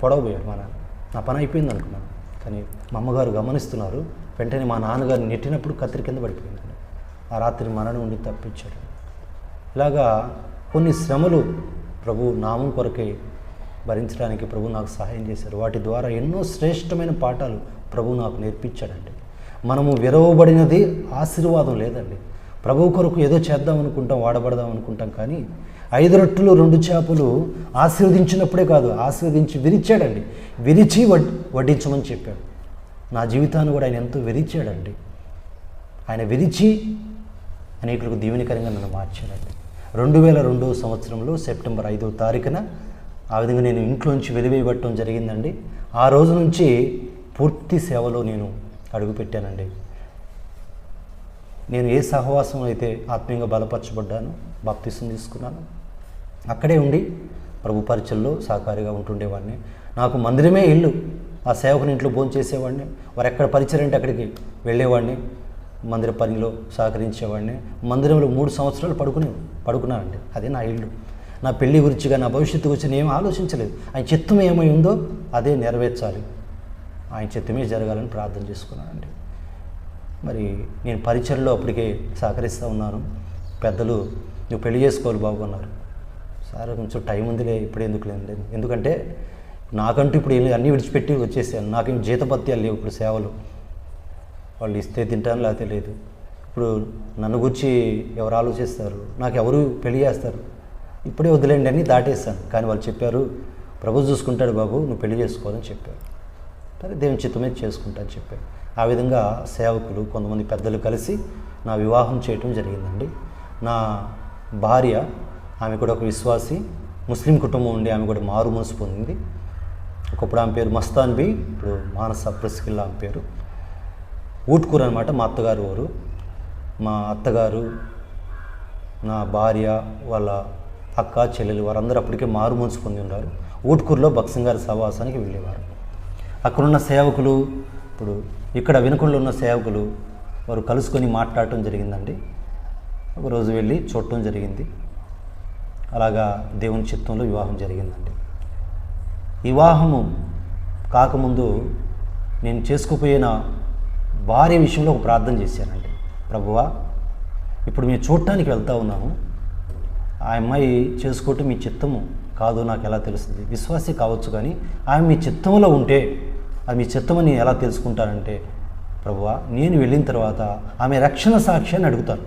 పొడవబోయాడు మా నాన్న. నా పని అయిపోయింది అనుకున్నాను. కానీ మా అమ్మగారు గమనిస్తున్నారు. వెంటనే మా నాన్నగారిని నెట్టినప్పుడు కత్తెర కింద పడిపోయిందండి. ఆ రాత్రి మరణం ఉండి తప్పించాడు. ఇలాగా కొన్ని శ్రమలు ప్రభు నామం కొరకై భరించడానికి ప్రభు నాకు సహాయం చేశారు. వాటి ద్వారా ఎన్నో శ్రేష్టమైన పాఠాలు ప్రభు నాకు నేర్పించాడండి. మనము విరవబడినది ఆశీర్వాదం లేదండి. ప్రభు కొరకు ఏదో చేద్దాం అనుకుంటాం, వాడబడదాం అనుకుంటాం. కానీ 5 రొట్టెలు 2 చేపలు ఆశీర్వదించినప్పుడే కాదు, ఆశీర్వదించి విరిచాడండి. విరిచి వడ్డించమని చెప్పాడు. నా జీవితాన్ని కూడా ఆయన ఎంతో విరిచాడండి. ఆయన విరిచి అనేకులకు దీవెనకరంగా నన్ను మార్చాడండి. 2002 సంవత్సరంలో సెప్టెంబర్ 5వ తారీఖున ఆ విధంగా నేను ఇంట్లోంచి వెలివేయబట్టడం జరిగిందండి. ఆ రోజు నుంచి పూర్తి సేవలో నేను అడుగుపెట్టానండి. నేను ఏ సహవాసం అయితే ఆత్మీయంగా బలపరచబడ్డాను, బాప్తిసం తీసుకున్నాను, అక్కడే ఉండి ప్రభు పరిచయంలో సహకారిగా ఉంటుండేవాడిని. నాకు మందిరమే ఇల్లు. ఆ సేవకుని ఇంట్లో భోజనం చేసేవాడిని. వారు ఎక్కడ పరిచయం అంటే అక్కడికి వెళ్ళేవాడిని. మందిర పనిలో సహకరించేవాడిని. మందిరంలో 3 సంవత్సరాలు పడుకున్నానండి. అదే నా ఇల్లు. నా పెళ్లి గురించిగా, నా భవిష్యత్తు గురించి నేను ఏం ఆలోచించలేదు. ఆయన చిత్తం ఏమై ఉందో అదే నెరవేర్చాలి, ఆయన చిత్తమే జరగాలని ప్రార్థన చేసుకున్నానండి. మరి నేను పరిచయంలో అప్పటికే సహకరిస్తూ ఉన్నాను. పెద్దలు నువ్వు పెళ్లి చేసుకోవాలి బాబు అన్నారు. సార్ కొంచెం టైం ఉందిలే, ఇప్పుడు ఎందుకు లేదు, ఎందుకంటే నాకంటూ ఇప్పుడు అన్నీ విడిచిపెట్టి వచ్చేసాను. నాకేం జీతపత్యాలు లేవు ఇప్పుడు సేవలు. వాళ్ళు ఇస్తే తింటాను, లేకపోతే లేదు. ఇప్పుడు నన్ను గురించి ఎవరు ఆలోచిస్తారు, నాకు ఎవరు పెళ్లి చేస్తారు, ఇప్పుడే వదిలేండి అని దాటేస్తాను. కానీ వాళ్ళు చెప్పారు, ప్రభు చూసుకుంటాడు బాబు, నువ్వు పెళ్లి చేసుకోవాలని చెప్పారు. సరే దేవుని చిత్తమే చేసుకుంటా అని చెప్పారు. ఆ విధంగా సేవకులు కొంతమంది పెద్దలు కలిసి నా వివాహం చేయటం జరిగిందండి. నా భార్య, ఆమె కూడా ఒక విశ్వాసి, ముస్లిం కుటుంబం ఉండి ఆమె కూడా మారు మనసు పొందింది. ఒకప్పుడు ఆమె పేరు మస్తాన్ బి, ఇప్పుడు మానస ప్రెస్కిల్లా ఆమె పేరు. ఊట్కూరు అనమాట మా అత్తగారు ఊరు. మా అత్తగారు, నా భార్య, వాళ్ళ అక్క చెల్లెలు వారందరూ అప్పటికే మారు మనసు పొంది ఉన్నారు. ఊట్కూరులో బక్సింగారి సహవాసానికి వెళ్ళేవారు. అక్కడున్న సేవకులు, ఇప్పుడు ఇక్కడ వినుకొండలో ఉన్న సేవకులు వారు కలుసుకొని మాట్లాడటం జరిగిందండి. ఒకరోజు వెళ్ళి చూడటం జరిగింది. అలాగా దేవుని చిత్తంలో వివాహం జరిగిందండి. వివాహము కాకముందు నేను చేసుకుపోయిన భార్య విషయంలో ఒక ప్రార్థన చేశానండి. ప్రభువా, ఇప్పుడు మేము చూడటానికి వెళ్తూ ఉన్నాము, ఆ అమ్మాయి చేసుకోవటం మీ చిత్తము కాదు నాకు ఎలా తెలుస్తుంది? విశ్వాసే కావచ్చు, కానీ ఆమె మీ చిత్తంలో ఉంటే అది మీ చిత్తమని ఎలా తెలుసుకుంటానంటే, ప్రభువా నేను వెళ్ళిన తర్వాత ఆమె రక్షణ సాక్ష్యాన్ని అడుగుతాను,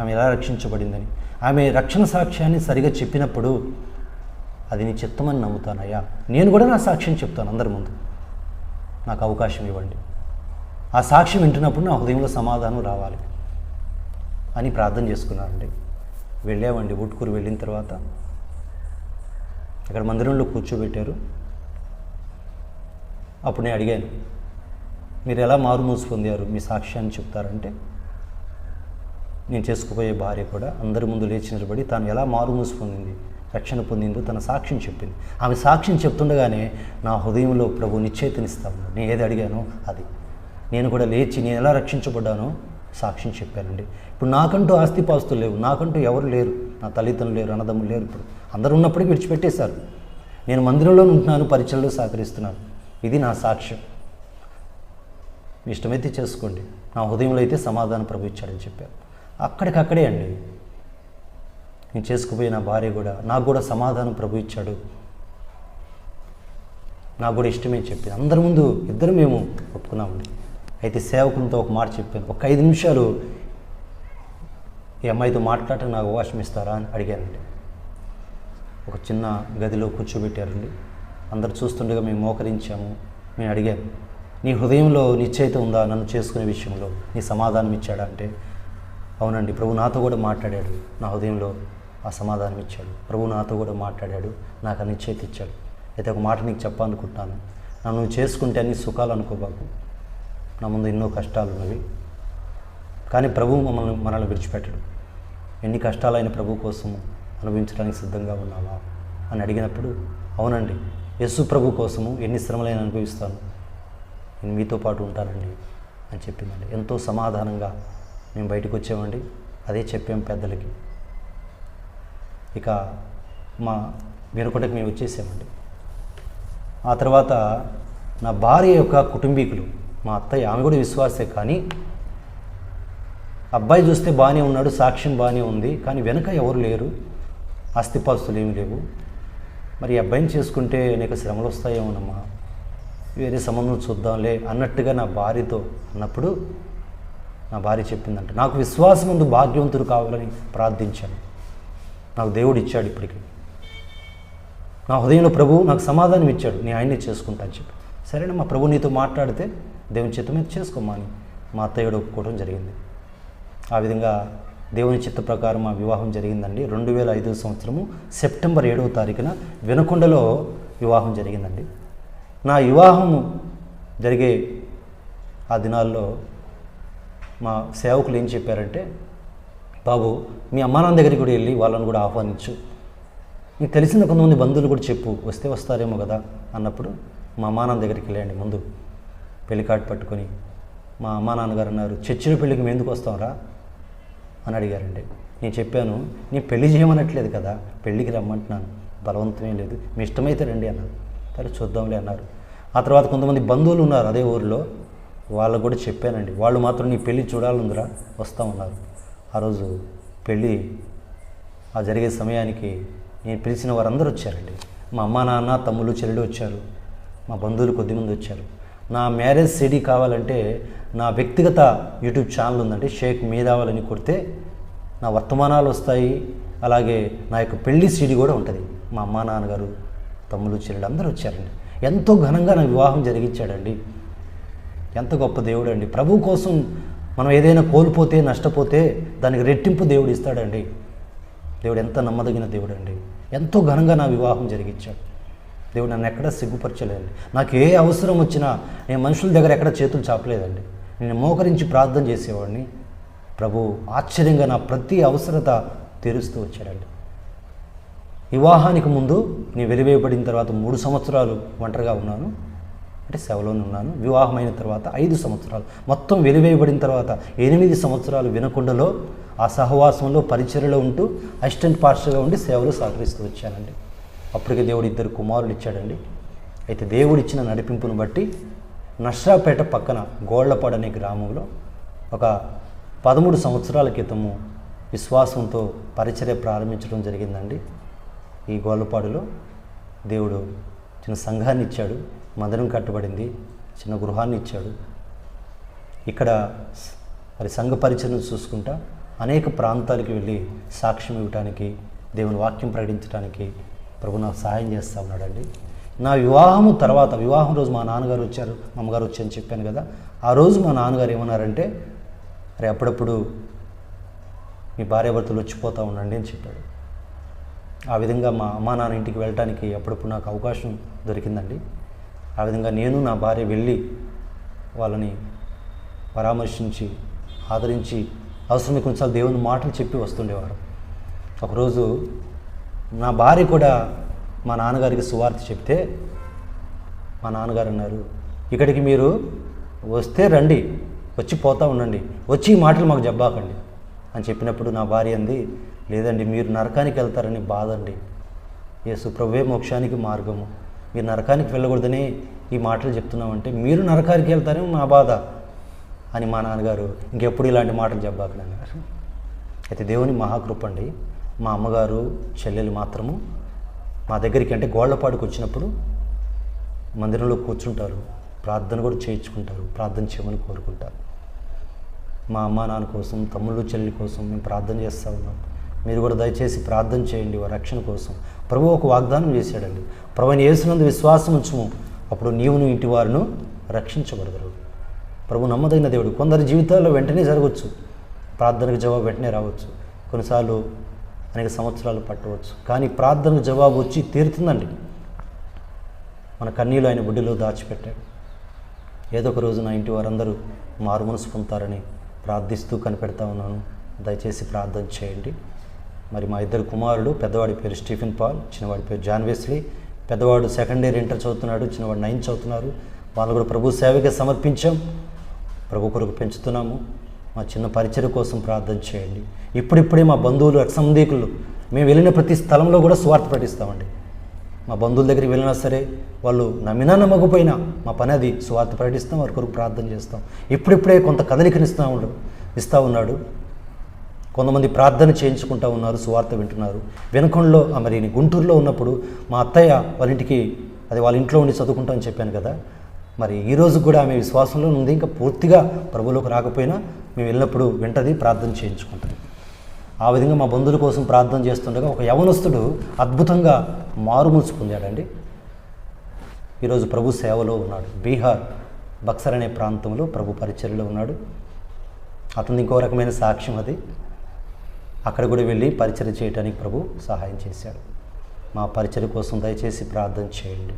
ఆమె ఎలా రక్షించబడిందని. ఆమె రక్షణ సాక్ష్యాన్ని సరిగా చెప్పినప్పుడు అది నీ చిత్తమని నమ్ముతానయ్యా. నేను కూడా నా సాక్ష్యం చెప్తాను అందరి ముందు, నాకు అవకాశం ఇవ్వండి. ఆ సాక్ష్యం వింటున్నప్పుడు నా హృదయంలో సమాధానం రావాలి అని ప్రార్థన చేసుకున్నానండి. వెళ్ళామండి. ఊట్కూరు వెళ్ళిన తర్వాత అక్కడ మందిరంలో కూర్చోబెట్టారు. అప్పుడు నేను అడిగాను, మీరు ఎలా మారు మనసు పొందారు, మీ సాక్ష్యాన్ని చెప్తారంటే, నేను చేసుకుపోయే భార్య కూడా అందరి ముందు లేచి నిలబడి తాను ఎలా మారు మనసు పొందింది, రక్షణ పొందిందో తన సాక్ష్యం చెప్పింది. ఆమె సాక్ష్యం చెప్తుండగానే నా హృదయంలో ప్రభు నిశ్చయితనిస్తాను. నేను ఏది అడిగానో అది. నేను కూడా లేచి నేను ఎలా రక్షించబడ్డానో సాక్ష్యం చెప్పానండి. ఇప్పుడు నాకంటూ ఆస్తిపాస్తులు లేవు, నాకంటూ ఎవరు లేరు, నా తల్లిదండ్రులు లేరు, అన్నదమ్ములు లేరు. ఇప్పుడు అందరూ ఉన్నప్పటికీ విడిచిపెట్టేశారు. నేను మందిరంలో ఉంటున్నాను, పరిచయంలో సహకరిస్తున్నాను. ఇది నా సాక్ష్యం. మీ ఇష్టమైతే చేసుకోండి, నా హృదయంలో అయితే సమాధానం ప్రభు ఇచ్చాడని చెప్పారు. అక్కడికక్కడే అండి నేను చేసుకుపోయి నా భార్య కూడా, నాకు కూడా సమాధానం ప్రభు ఇచ్చాడు, నాకు కూడా ఇష్టమే చెప్పింది. అందరి ముందు ఇద్దరు మేము ఒప్పుకున్నామండి. అయితే సేవకులతో ఒక మాట చెప్పాను, ఒక 5 నిమిషాలు ఈ అమ్మాయితో మాట్లాడటం నాకు అవకాశం ఇస్తారా అని అడిగానండి. ఒక చిన్న గదిలో కూర్చోబెట్టారండి. అందరు చూస్తుండగా మేము మోకరించాము. నేను అడిగాను, నీ హృదయంలో నిశ్చయిత ఉందా నన్ను చేసుకునే విషయంలో? నీ సమాధానం ఇచ్చాడా అంటే, అవునండి ప్రభు నాతో కూడా మాట్లాడాడు, నా హృదయంలో ఆ సమాధానం ఇచ్చాడు. ప్రభు నాతో కూడా మాట్లాడాడు, నాకు ఆ నిశ్చయిత ఇచ్చాడు. అయితే ఒక మాట నీకు చెప్పాలనుకుంటున్నాను, నన్ను చేసుకుంటే అన్ని సుఖాలు అనుకోబాకు, నా ముందు ఎన్నో కష్టాలు ఉన్నవి, కానీ ప్రభు మనల్ని విడిచిపెట్టడు. ఎన్ని కష్టాలైన ప్రభు కోసం అనుభవించడానికి సిద్ధంగా ఉన్నావా అని అడిగినప్పుడు, అవునండి యేసు ప్రభు కోసము ఎన్ని శ్రమలైనా అనుభవిస్తాను, నేను మీతో పాటు ఉంటానండి అని చెప్పిందండి. ఎంతో సమాధానంగా మేము బయటకు వచ్చామండి. అదే చెప్పాము పెద్దలకి. ఇక మా వీరకొండకి మేము వచ్చేసామండి. ఆ తర్వాత నా భార్య యొక్క కుటుంబీకులు, మా అత్తయ్య, ఆమె కూడా విశ్వాసే, కానీ అబ్బాయి చూస్తే బాగానే ఉన్నాడు, సాక్ష్యం బాగానే ఉంది, కానీ వెనక ఎవరు లేరు, ఆస్తిపాస్తులు ఏమి లేవు. మరి ఈ అబ్బాయిని చేసుకుంటే అనేక శ్రమలు వస్తాయేమోనమ్మా, వేరే సంబంధం చూద్దాంలే అన్నట్టుగా నా భార్యతో అన్నప్పుడు నా భార్య చెప్పిందంట, నాకు విశ్వాసం ముందు భాగ్యవంతుడు కావాలని ప్రార్థించాను, నాకు దేవుడు ఇచ్చాడు. ఇప్పటికీ నా హృదయంలో ప్రభు నాకు సమాధానం ఇచ్చాడు, నేను ఆయన్ని చేసుకుంటా అని చెప్పి. సరేనా మా ప్రభు నీతో మాట్లాడితే దేవుని చిత్తం మీద చేసుకోమా అని మా అత్తయ్యడు ఒప్పుకోవడం జరిగింది. ఆ విధంగా దేవుని చిత్త ప్రకారం మా వివాహం జరిగిందండి. 2005 సంవత్సరము సెప్టెంబర్ 7వ తారీఖున వినకొండలో వివాహం జరిగిందండి. నా వివాహము జరిగే ఆ దినాల్లో మా సేవకులు ఏం చెప్పారంటే, బాబు మీ అమ్మా నాన్న దగ్గరికి కూడా వెళ్ళి వాళ్ళని కూడా ఆహ్వానించు, నీకు తెలిసిన కొంతమంది బంధువులు కూడా చెప్పు, వస్తే వస్తారేమో కదా అన్నప్పుడు మా అమ్మా నాన్న దగ్గరికి వెళ్ళండి. ముందు పెళ్లి కార్డు పట్టుకొని మా అమ్మా నాన్నగారు అన్నారు, చర్చిలో పెళ్ళికి మేము ఎందుకు వస్తాంరా అని అడిగారండి. నేను చెప్పాను, నేను పెళ్లి చేయమనట్లేదు కదా, పెళ్ళికి రమ్మంటున్నాను, బలవంతమే లేదు, మీ ఇష్టమైతే రండి అన్నారు. సరే చూద్దాంలే అన్నారు. ఆ తర్వాత కొంతమంది బంధువులు ఉన్నారు అదే ఊరిలో, వాళ్ళకు కూడా చెప్పానండి. వాళ్ళు మాత్రం నీ పెళ్ళి చూడాలందిరా వస్తామన్నారు. ఆ రోజు పెళ్ళి ఆ జరిగే సమయానికి నేను పిలిచిన వారందరూ వచ్చారండి. మా అమ్మ నాన్న తమ్ముళ్ళు చెల్లెలు వచ్చారు, మా బంధువులు కొద్దిమంది వచ్చారు. నా మ్యారేజ్ సిడీ కావాలంటే నా వ్యక్తిగత యూట్యూబ్ ఛానల్ ఉందండి, షేక్ మీదావాలని కొడితే నా వర్తమానాలు వస్తాయి, అలాగే నా యొక్క పెళ్లి సిడీ కూడా ఉంటుంది. మా అమ్మ నాన్నగారు తమ్ముళ్ళు చెల్లెలు అందరూ వచ్చారండి. ఎంతో ఘనంగా నా వివాహం జరిగించాడండి. ఎంత గొప్ప దేవుడు అండి. ప్రభు కోసం మనం ఏదైనా కోల్పోతే నష్టపోతే దానికి రెట్టింపు దేవుడు ఇస్తాడండి. దేవుడు ఎంత నమ్మదగిన దేవుడు అండి. ఎంతో ఘనంగా నా వివాహం జరిగించాడు దేవుడు. నన్ను ఎక్కడా సిగ్గుపరచలేదండి. నాకు ఏ అవసరం వచ్చినా నేను మనుషుల దగ్గర ఎక్కడ చేతులు చాపలేదండి. నేను మోకరించి ప్రార్థన చేసేవాడిని. ప్రభు ఆశ్చర్యంగా నా ప్రతి అవసరత తీరుస్తూ వచ్చాడండి. వివాహానికి ముందు నేను వెలివేయబడిన తర్వాత 3 సంవత్సరాలు ఒంటరిగా ఉన్నాను, అంటే సేవలోనే ఉన్నాను. వివాహమైన తర్వాత 5 సంవత్సరాలు, మొత్తం వెలివేయబడిన తర్వాత 8 సంవత్సరాలు వినకొండలో ఆ సహవాసంలో పరిచర్యలో ఉంటూ అసిస్టెంట్ పాస్టర్గా ఉండి సేవలు సహకరిస్తూ వచ్చానండి. అప్పటికే దేవుడు 2 కుమారులు ఇచ్చాడండి. అయితే దేవుడిచ్చిన నడిపింపును బట్టి నష్రాపేట పక్కన గోళ్లపాడు అనే గ్రామంలో ఒక 13 సంవత్సరాల క్రితము విశ్వాసంతో పరిచర్య ప్రారంభించడం జరిగిందండి. ఈ గోళ్లపాడులో దేవుడు చిన్న సంఘాన్ని ఇచ్చాడు, మందిరం కట్టబడింది, చిన్న గృహాన్ని ఇచ్చాడు. ఇక్కడ మరి సంఘ పరిచర్యను చూసుకుంటా అనేక ప్రాంతాలకు వెళ్ళి సాక్ష్యం ఇవ్వడానికి, దేవుని వాక్యం ప్రకటించడానికి ప్రభు నాకు సహాయం చేస్తూ ఉన్నాడండి. నా వివాహము తర్వాత, వివాహం రోజు మా నాన్నగారు వచ్చారు, మా అమ్మగారు వచ్చారని చెప్పాను కదా. ఆ రోజు మా నాన్నగారు ఏమన్నారంటే, అరే అప్పుడప్పుడు మీ భార్యాభర్తలు వచ్చిపోతూ ఉండండి అని చెప్పాడు. ఆ విధంగా మా అమ్మా నాన్న ఇంటికి వెళ్ళటానికి అప్పుడప్పుడు నాకు అవకాశం దొరికిందండి. ఆ విధంగా నేను నా భార్య వెళ్ళి వాళ్ళని పరామర్శించి ఆదరించి అవసరమే కొన్నిసార్లు దేవుని మాటలు చెప్పి వస్తుండేవారు. ఒకరోజు నా భార్య కూడా మా నాన్నగారికి సువార్త చెప్తే మా నాన్నగారు అన్నారు, ఇక్కడికి మీరు వస్తే రండి, వచ్చి పోతూ ఉండండి, వచ్చి ఈ మాటలు మాకు చెప్పాకండి అని చెప్పినప్పుడు నా భార్య అంది, లేదండి మీరు నరకానికి వెళ్తారని బాధ అండి, యేసు ప్రభువే మోక్షానికి మార్గము, మీరు నరకానికి వెళ్ళకూడదని ఈ మాటలు చెప్తున్నామంటే మీరు నరకానికి వెళ్తారని మా బాధ అని మా నాన్నగారు ఇంకెప్పుడు ఇలాంటి మాటలు చెప్పాకని అన్నారు. అయితే దేవుని మహాకృప అండి. మా అమ్మగారు చెల్లెలు మాత్రము మా దగ్గరికి అంటే గోళ్లపాడుకు వచ్చినప్పుడు మందిరంలో కూర్చుంటారు, ప్రార్థన కూడా చేయించుకుంటారు, ప్రార్థన చేయమని కోరుకుంటారు. మా అమ్మ నాన్న కోసం, తమ్ముళ్ళు చెల్లి కోసం మేము ప్రార్థన చేస్తూ ఉన్నాం. మీరు కూడా దయచేసి ప్రార్థన చేయండి వారి రక్షణ కోసం. ప్రభు ఒక వాగ్దానం చేశాడండి, ప్రభువుని యేసునందు విశ్వాసం ఉంచుము, అప్పుడు నీవును ఇంటి వారును రక్షించబడగలరు. ప్రభు నమ్మదగిన దేవుడు. కొందరి జీవితాల్లో వెంటనే జరగవచ్చు, ప్రార్థనకు జవాబు వెంటనే రావచ్చు, కొన్నిసార్లు అనేక సంవత్సరాలు పట్టవచ్చు, కానీ ప్రార్థనకు జవాబు వచ్చి తీరుతుందండి. మన కన్నీళ్ళు ఆయన బుడ్డిలో దాచిపెట్టాడు. ఏదో ఒక రోజు నా ఇంటి వారందరూ మారు మనసు పొందుతారని ప్రార్థిస్తూ కనిపెడతా ఉన్నాను. దయచేసి ప్రార్థన చేయండి. మరి మా 2 కుమారులు, పెద్దవాడి పేరు స్టీఫెన్ పాల్, చిన్నవాడి పేరు జాన్ వెస్లీ. పెద్దవాడు సెకండ్ ఇయర్ ఇంటర్ చదువుతున్నాడు, చిన్నవాడు 9th చదువుతున్నారు. వాళ్ళు కూడా ప్రభు సేవకే సమర్పించాం, ప్రభు కొరకు పెంచుతున్నాము. మా చిన్న పరిచర్య కోసం ప్రార్థన చేయండి. ఇప్పుడిప్పుడే మా బంధువులు, సంబంధీకులు, మేము వెళ్ళిన ప్రతి స్థలంలో కూడా స్వార్థ ప్రకటిస్తామండి. మా బంధువుల దగ్గరికి వెళ్ళినా సరే, వాళ్ళు నమ్మినా నమ్మకపోయినా మా పని అది, స్వార్థ ప్రకటిస్తాం, వారి కొరకు ప్రార్థన చేస్తాం. ఇప్పుడిప్పుడే కొంత ఇస్తూ ఉన్నాడు. కొంతమంది ప్రార్థన చేయించుకుంటూ ఉన్నారు, సువార్త వింటున్నారు. వెనుకొండలో మరి గుంటూరులో ఉన్నప్పుడు మా అత్తయ్య వాళ్ళ ఇంటికి, అది వాళ్ళ ఇంట్లో ఉండి చదువుకుంటామని చెప్పాను కదా, మరి ఈరోజు కూడా ఆమె విశ్వాసంలో ఉంది. ఇంకా పూర్తిగా ప్రభువులోకి రాకపోయినా మేము వెళ్ళినప్పుడు వింటది, ప్రార్థన చేయించుకుంటుంది. ఆ విధంగా మా బంధువుల కోసం ప్రార్థన చేస్తుండగా ఒక యవనస్తుడు అద్భుతంగా మారుమూసు పొందాడండి. ఈరోజు ప్రభు సేవలో ఉన్నాడు. బీహార్ బక్సర్ అనే ప్రాంతంలో ప్రభు పరిచర్యలో ఉన్నాడు. అతను ఇంకో రకమైన సాక్ష్యం అది. అక్కడ కూడా వెళ్ళి పరిచర్య చేయడానికి ప్రభు సహాయం చేశాడు. మా పరిచర్య కోసం దయచేసి ప్రార్థన చేయండి.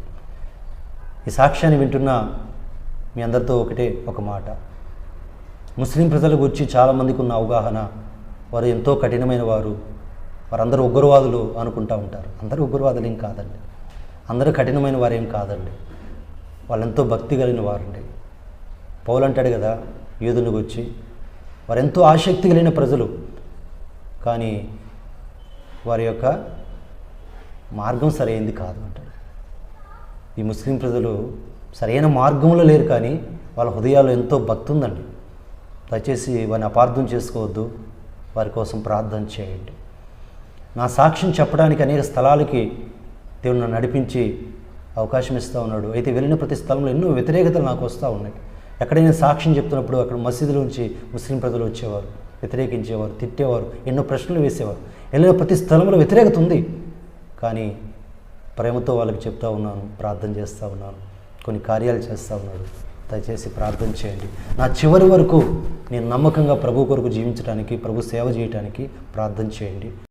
ఈ సాక్ష్యాన్ని వింటున్న మీ అందరితో ఒక మాట, ముస్లిం ప్రజల గురించి చాలామందికి ఉన్న అవగాహన, వారు ఎంతో కఠినమైన వారు, వారందరూ ఉగ్రవాదులు అనుకుంటూ ఉంటారు. అందరూ ఉగ్రవాదులు ఏం కాదండి, అందరూ కఠినమైన వారేం కాదండి, వాళ్ళెంతో భక్తి కలిగిన వారండి. పౌలు అంటాడు కదా యూదుని గురించి, వారెంతో ఆసక్తి కలిగిన ప్రజలు, కానీ వారి యొక్క మార్గం సరైనది కాదు అంటాడు. ఈ ముస్లిం ప్రజలు సరైన మార్గంలో లేరు, కానీ వాళ్ళ హృదయాల్లో ఎంతో భక్తి ఉందండి. దయచేసి వారిని అపార్థం చేసుకోవద్దు, వారి కోసం ప్రార్థన చేయండి. నా సాక్ష్యం చెప్పడానికి అనేక స్థలాలకి దేవుడు నన్ను నడిపించి అవకాశం ఇస్తూ ఉన్నాడు. అయితే వెళ్ళిన ప్రతి స్థలంలో ఎన్నో వ్యతిరేకతలు నాకు వస్తూ ఉన్నాయి. ఎక్కడైనా సాక్ష్యం చెప్తున్నప్పుడు అక్కడ మసీదుల నుంచి ముస్లిం ప్రజలు వచ్చేవారు, వ్యతిరేకించేవారు, తిట్టేవారు, ఎన్నో ప్రశ్నలు వేసేవారు. వెళ్ళిన ప్రతి స్థలంలో వ్యతిరేకత ఉంది, కానీ ప్రేమతో వాళ్ళకి చెప్తా ఉన్నాను, ప్రార్థన చేస్తూ ఉన్నాను, కొన్ని కార్యాలు చేస్తూ ఉన్నాడు. దయచేసి ప్రార్థన చేయండి. నా చివరి వరకు నేను నమ్మకంగా ప్రభు కొరకు జీవించడానికి, ప్రభు సేవ చేయడానికి ప్రార్థన చేయండి.